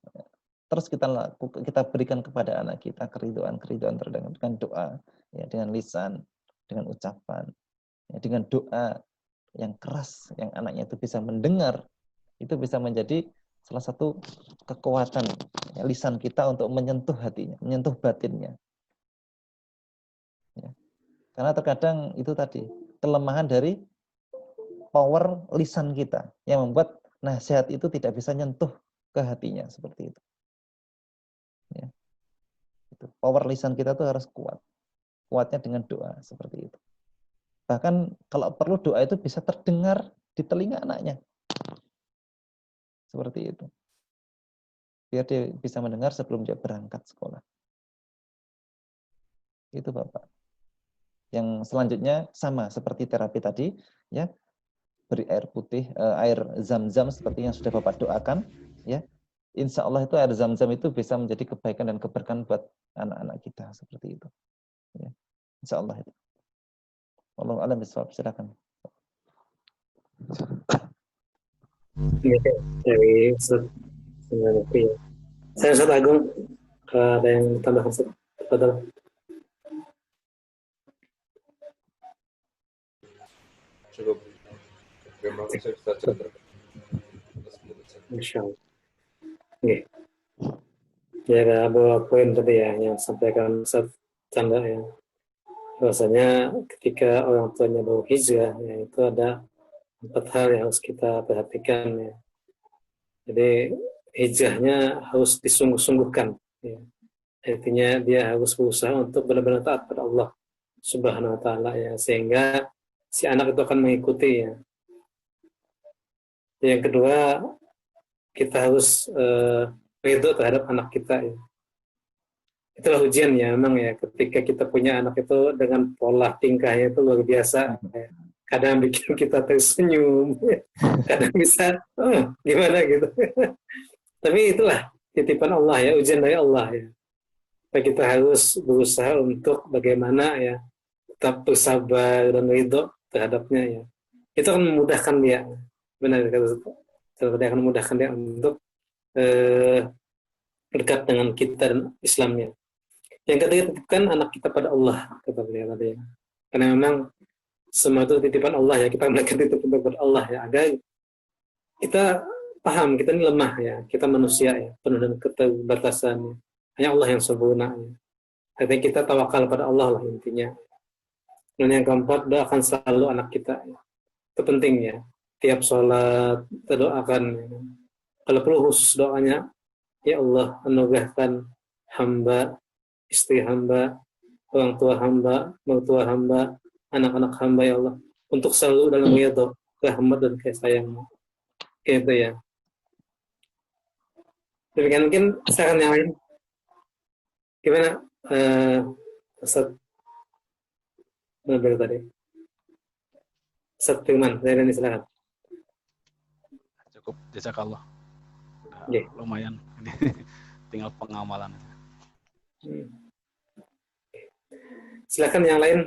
terus kita berikan kepada anak kita keridoan dengan doa, ya, dengan lisan, dengan ucapan, ya, dengan doa yang keras, yang anaknya itu bisa mendengar, itu bisa menjadi salah satu kekuatan ya, lisan kita untuk menyentuh hatinya, menyentuh batinnya. Ya. Karena terkadang itu tadi kelemahan dari power lisan kita yang membuat nasihat itu tidak bisa nyentuh ke hatinya seperti itu. Ya. Itu. Power lisan kita tuh harus kuat. Kuatnya dengan doa seperti itu. Bahkan kalau perlu doa itu bisa terdengar di telinga anaknya. Seperti itu. Biar dia bisa mendengar sebelum dia berangkat sekolah. Itu Bapak. Yang selanjutnya sama seperti terapi tadi, ya. Beri air putih, air zam-zam seperti yang sudah Bapak doakan, ya. Insya Allah itu air zam-zam itu bisa menjadi kebaikan dan keberkahan buat anak-anak kita seperti itu. Ya. Insya Allah itu. Wallahu a'lam bishawab. Silakan. Dari Ustaz ya. Saya Ustaz Agung, ada yang tambahkan Ustaz? Betul. Cukup. Terima kasih Ustaz Chandra. Masya Allah. Oke. Ya ada beberapa poin tadi ya yang sampaikan Ustaz Chandra ya. Bahwasanya ketika orang tuanya mau hijrah, ya itu ada 4 hal yang harus kita perhatikan ya. Jadi hijrahnya harus disungguh-sungguhkan. Ya. Artinya dia harus berusaha untuk benar-benar taat pada Allah Subhanahu Wa Taala ya, sehingga si anak itu akan mengikuti ya. Yang kedua, kita harus ridho terhadap anak kita ya. Itulah ujian ya memang ya, ketika kita punya anak itu dengan pola tingkahnya itu luar biasa ya. Kadang bikin kita tersenyum, kadang bisa gimana gitu. Tapi itulah titipan Allah ya, ujian dari Allah ya. Kita harus berusaha untuk bagaimana ya tetap bersabar dan ridho terhadapnya ya. Itu akan memudahkan dia, benar kata dia akan memudahkan dia untuk dekat dengan kita dan Islamnya. Yang ketiga, titipkan anak kita pada Allah, kata beliau tadi. Karena memang semua itu titipan Allah ya, kita melakukan titipan kepada Allah ya, agar kita paham kita ini lemah ya, kita manusia ya, penuh dengan keterbatasan. Ya. Hanya Allah yang sempurna. Ya. Artinya kita tawakal pada Allah lah intinya. Dan yang keempat, doakan selalu anak kita. Ya. Itu penting ya. Tiap sholat kita doakan. Ya. Kalau perlu khusus doanya, ya Allah anugerahkan hamba, istri hamba, orang tua hamba, mertua hamba, anak-anak hamba ya Allah, untuk selalu dalam ridho, rahmat dan kasih sayang-Mu. Gitu ya. Demikian mungkin saran yang lain. Gimana Ustaz Nabil tadi? Ustaz Firman, saya ini silakan. Cukup, jazakallah. Yeah. Lumayan. Tinggal pengamalan. Silakan yang lain.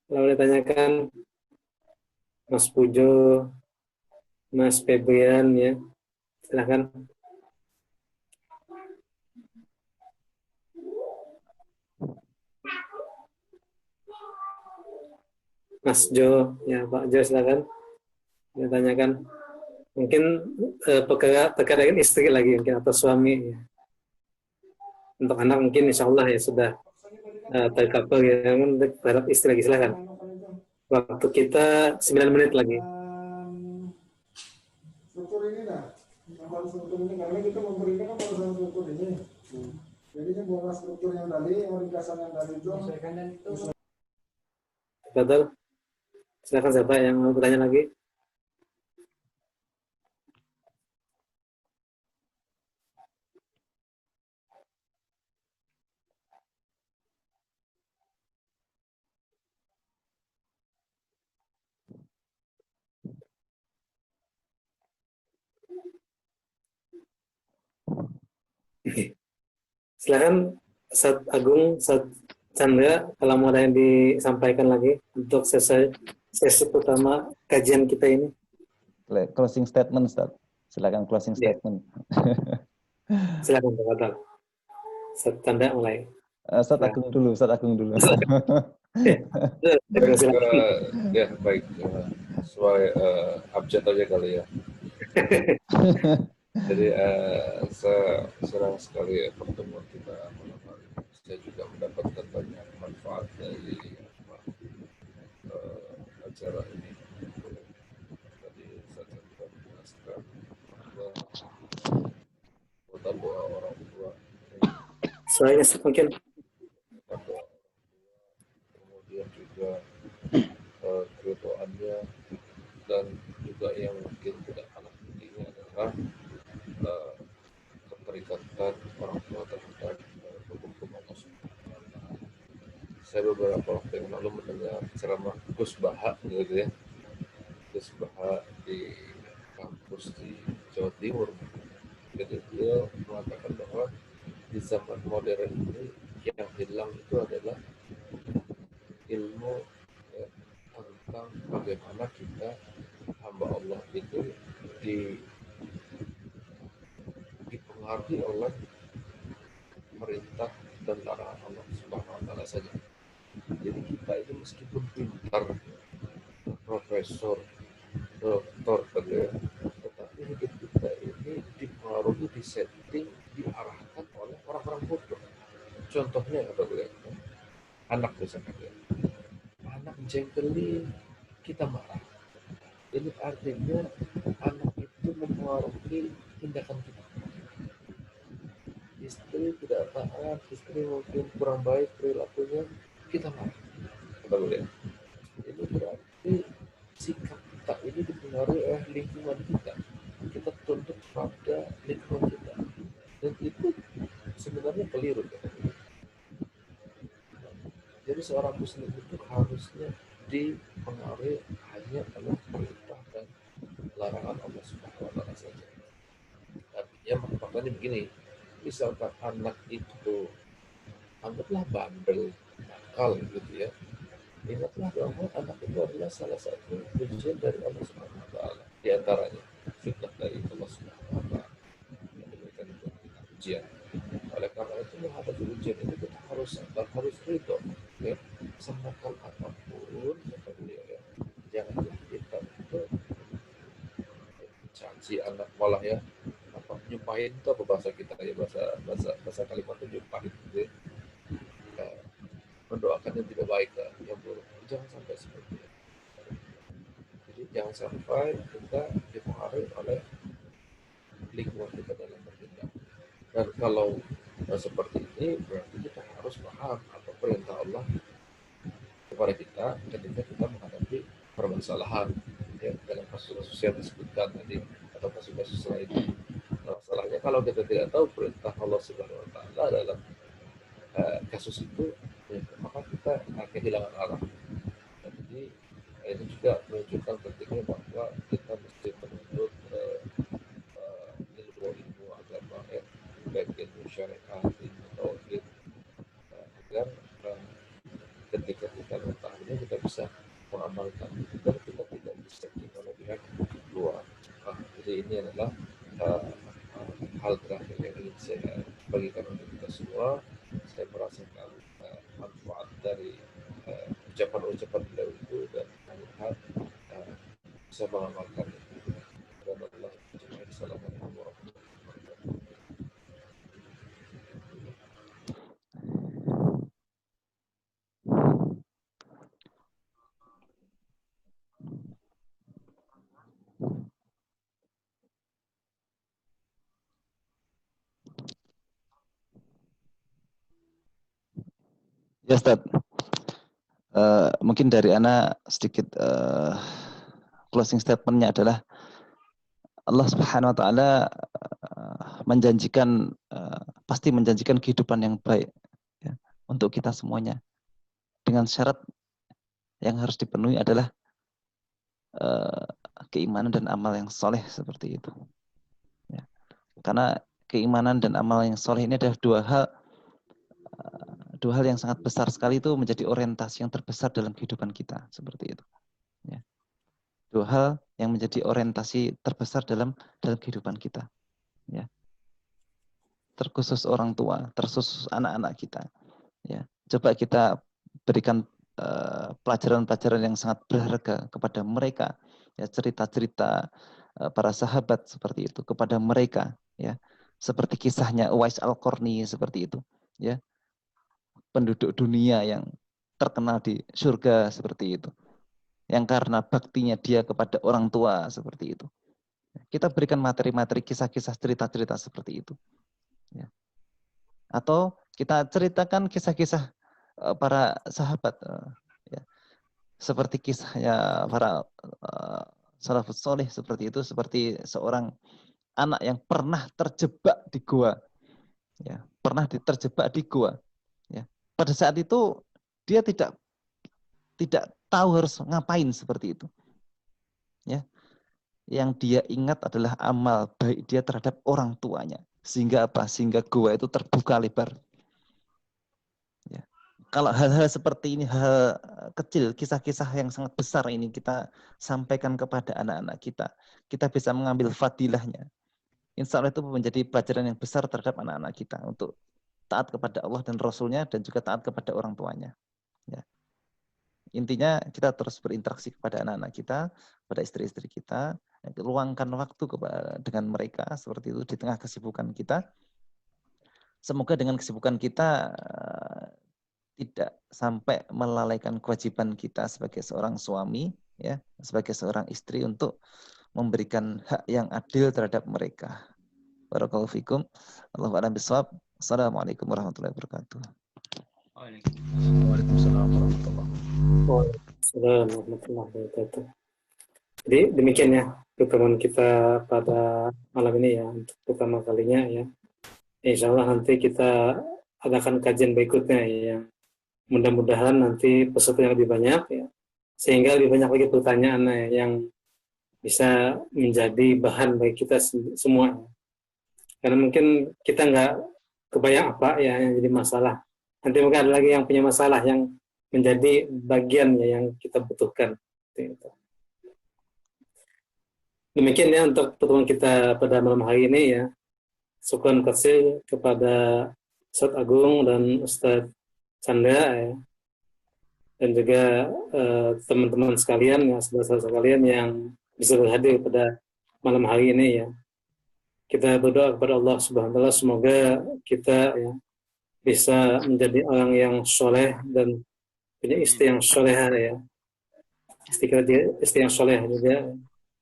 Kalau ditanyakan Mas Pujo, Mas Febrian ya, silakan. Mas Jo, ya Pak Jo silakan ditanyakan. Mungkin terkait dengan istri lagi mungkin atau suami. Ya. Untuk anak mungkin insya Allah ya sudah tercover ya. Namun terhadap istri lagi silakan. Waktu kita 9 menit lagi. Struktur ini dah, masalah struktur ini karena kita memberikan kan masalah struktur ini. Jadinya bahwa struktur yang tadi, yang ringkasan yang tadi itu. Betul. Silakan siapa yang mau bertanya lagi? Silakan Ustaz Agung, Ustaz Chandra, kalau mau ada yang disampaikan lagi untuk sesi pertama kajian kita ini. Closing statement, Ustaz. Silakan closing statement. Silakan Pak Fatal. Ustaz Chandra mulai. Ustaz Agung dulu, Ustaz Agung dulu. Ya baik, sesuai abjad aja kali ya. Jadi saya senang sekali ya pertemuan kita malam hari ini. Saya juga mendapatkan banyak manfaat dari acara ini. Tadi saya juga menjelaskan bahwa doa orang tua, Soalnya mungkin kemudian juga keridhaannya, dan juga yang mungkin tidak kalah pentingnya adalah keterikatan orang tua terhadap hukum Allah Subhanahu wa Ta'ala. Saya beberapa waktu yang lalu mendengar ceramah Gus Baha gitu ya, Gus Baha di kampus di Jawa Timur. Jadi dia mengatakan bahwa di zaman modern ini yang hilang itu adalah ilmu ya, tentang bagaimana kita hamba Allah itu dipengaruhi oleh perintah dan larangan Allah Subhanahu wa Ta'ala saja. Jadi kita ini meskipun pintar, profesor, doktor, tetapi hidup kita ini dipengaruhi, disetting, diarahkan oleh orang-orang bodoh. Contohnya apa ya? Anak misalnya, anak jengkelin, kita marah. Ini artinya anak itu mempengaruhi tindakan kita. Istri tidak taat, istri mungkin kurang baik perilakunya, kita marah. Betul. Ini berarti sikap kita ini dipengaruhi oleh lingkungan kita. Kita tunduk pada lingkungan kita, dan itu sebenarnya keliru. Jadi seorang muslim itu harusnya dipengaruhi hanya oleh perintah dan larangan Allah Subhanahu wa Ta'ala saja. Artinya maknanya begini, misalkan anak itu anggaplah bandel, nakal gitu ya, ingatlah bahwa anak itu adalah salah satu ujian dari Allah Subhanahu wa Ta'ala. Di antaranya fitnah dari Allah Subhanahu wa Ta'ala yang diberikan untuk kita ujian. Oleh karena itu menghadapi ujian itu kita harus sabar, harus ridho ya, semakan apapun kata beliau ya, janganlah kita itu caci anak, malah ya apa, nyumpahin itu apa bahasa kita ya, bahasa kalimatnya nyumpahin gitu ya. Mendoakan yang tidak baik ya, yang buruk, jangan sampai seperti itu. Jadi jangan sampai kita dipengaruhi oleh lingkungan kita dalam bertindak. Dan kalau seperti ini berarti kita harus paham apa perintah Allah kepada kita ketika kita menghadapi permasalahan ya, dalam kasus-kasus yang disebutkan tadi atau kasus-kasus lain. Masalahnya kalau kita tidak tahu perintah Allah Subhanahu wa Ta'ala dalam kasus itu, ya, maka kita akan kehilangan arah. Jadi ini juga menunjukkan pentingnya bahwa kita mesti menuntut ilmu agama ya, baik ilmu syariat, ilmu tauhid, agar ketika kita mengetahuinya kita bisa mengamalkan dan kita tidak disetting oleh pihak luar. Jadi ini adalah hal terakhir yang ingin saya bagikan untuk kita semua. Saya merasakan manfaat dari ucapan-ucapan beliau itu, dan mudah-mudahan bisa mengamalkan itu. Dan Allah Assalamualaikum warahmatullahi wabarakatuh. Ya Ustaz, mungkin dari Ana sedikit closing statementnya adalah Allah Subhanahu Wa Taala menjanjikan pasti menjanjikan kehidupan yang baik ya, untuk kita semuanya, dengan syarat yang harus dipenuhi adalah keimanan dan amal yang soleh seperti itu ya. Karena keimanan dan amal yang soleh ini adalah dua hal yang sangat besar sekali, itu menjadi orientasi yang terbesar dalam kehidupan kita seperti itu ya. Dua hal yang menjadi orientasi terbesar dalam kehidupan kita ya, terkhusus orang tua, terkhusus anak-anak kita ya. Coba kita berikan pelajaran-pelajaran yang sangat berharga kepada mereka ya, cerita-cerita para sahabat seperti itu kepada mereka ya, seperti kisahnya Uwais Al-Qarni seperti itu ya, penduduk dunia yang terkenal di surga seperti itu, yang karena baktinya dia kepada orang tua seperti itu. Kita berikan materi-materi, kisah-kisah, cerita-cerita seperti itu ya. Atau kita ceritakan kisah-kisah para sahabat ya, seperti kisahnya para salafus soleh seperti itu, seperti seorang anak yang pernah terjebak di gua ya, pernah terjebak di gua ya. Pada saat itu dia tidak tahu harus ngapain seperti itu ya. Yang dia ingat adalah amal baik dia terhadap orang tuanya, sehingga apa? Sehingga gua itu terbuka lebar ya. Kalau hal-hal seperti ini, hal kecil, kisah-kisah yang sangat besar ini kita sampaikan kepada anak-anak kita, kita bisa mengambil fadilahnya. Insya Allah itu menjadi pelajaran yang besar terhadap anak-anak kita untuk taat kepada Allah dan Rasul-Nya, dan juga taat kepada orang tuanya ya. Intinya kita terus berinteraksi kepada anak-anak kita, pada istri-istri kita, luangkan waktu dengan mereka seperti itu di tengah kesibukan kita. Semoga dengan kesibukan kita tidak sampai melalaikan kewajiban kita sebagai seorang suami ya, sebagai seorang istri, untuk memberikan hak yang adil terhadap mereka. Barakallahu fikum. Allahu a'lam bishawab. Assalamualaikum warahmatullahi wabarakatuh. Waalaikumsalam warahmatullahi wabarakatuh. Jadi demikian ya pertemuan kita pada malam ini ya, untuk pertama kalinya ya. Insya Allah nanti kita adakan kajian berikutnya ya. Mudah-mudahan nanti peserta yang lebih banyak ya, sehingga lebih banyak lagi pertanyaan yang bisa menjadi bahan bagi kita semua. Karena mungkin kita nggak kebayang apa ya yang jadi masalah. Nanti mungkin ada lagi yang punya masalah yang menjadi bagian ya, yang kita butuhkan. Demikian ya untuk pertemuan kita pada malam hari ini ya. Syukran kasih kepada Ustaz Agung dan Ustaz Chandra ya, dan juga teman-teman sekalian ya, saudara-saudara sekalian yang bisa berhadir pada malam hari ini ya. Kita berdoa kepada Allah Subhanahu wa taala semoga kita ya bisa menjadi orang yang soleh dan punya istri yang solehah ya. Istri yang soleh juga,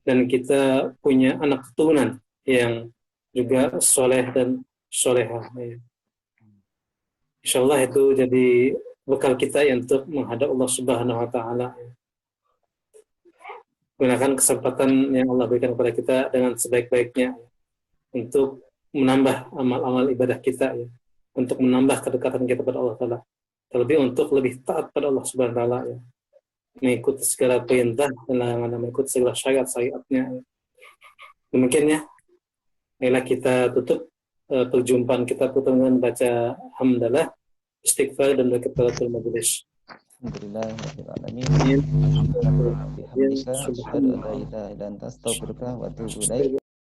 dan kita punya anak keturunan yang juga soleh dan solehah ya. Insyaallah itu jadi bekal kita ya untuk menghadap Allah Subhanahu wa taala. Gunakan kesempatan yang Allah berikan kepada kita dengan sebaik-baiknya untuk menambah amal-amal ibadah kita ya, untuk menambah kedekatan kita pada Allah taala. Terlebih untuk lebih taat pada Allah Subhanahu wa taala ya. Mengikuti segala perintah dan larangan, mengikuti segala syariat-syariatnya. Demikian ya. Marilah kita tutup perjumpaan kita dengan baca hamdalah, istighfar, dan kafaratul majelis. Alhamdulillahirabbil alamin. Alhamdulillah. Asyhadu an la ilaha illa anta astaghfiruka wa atubu ilaik.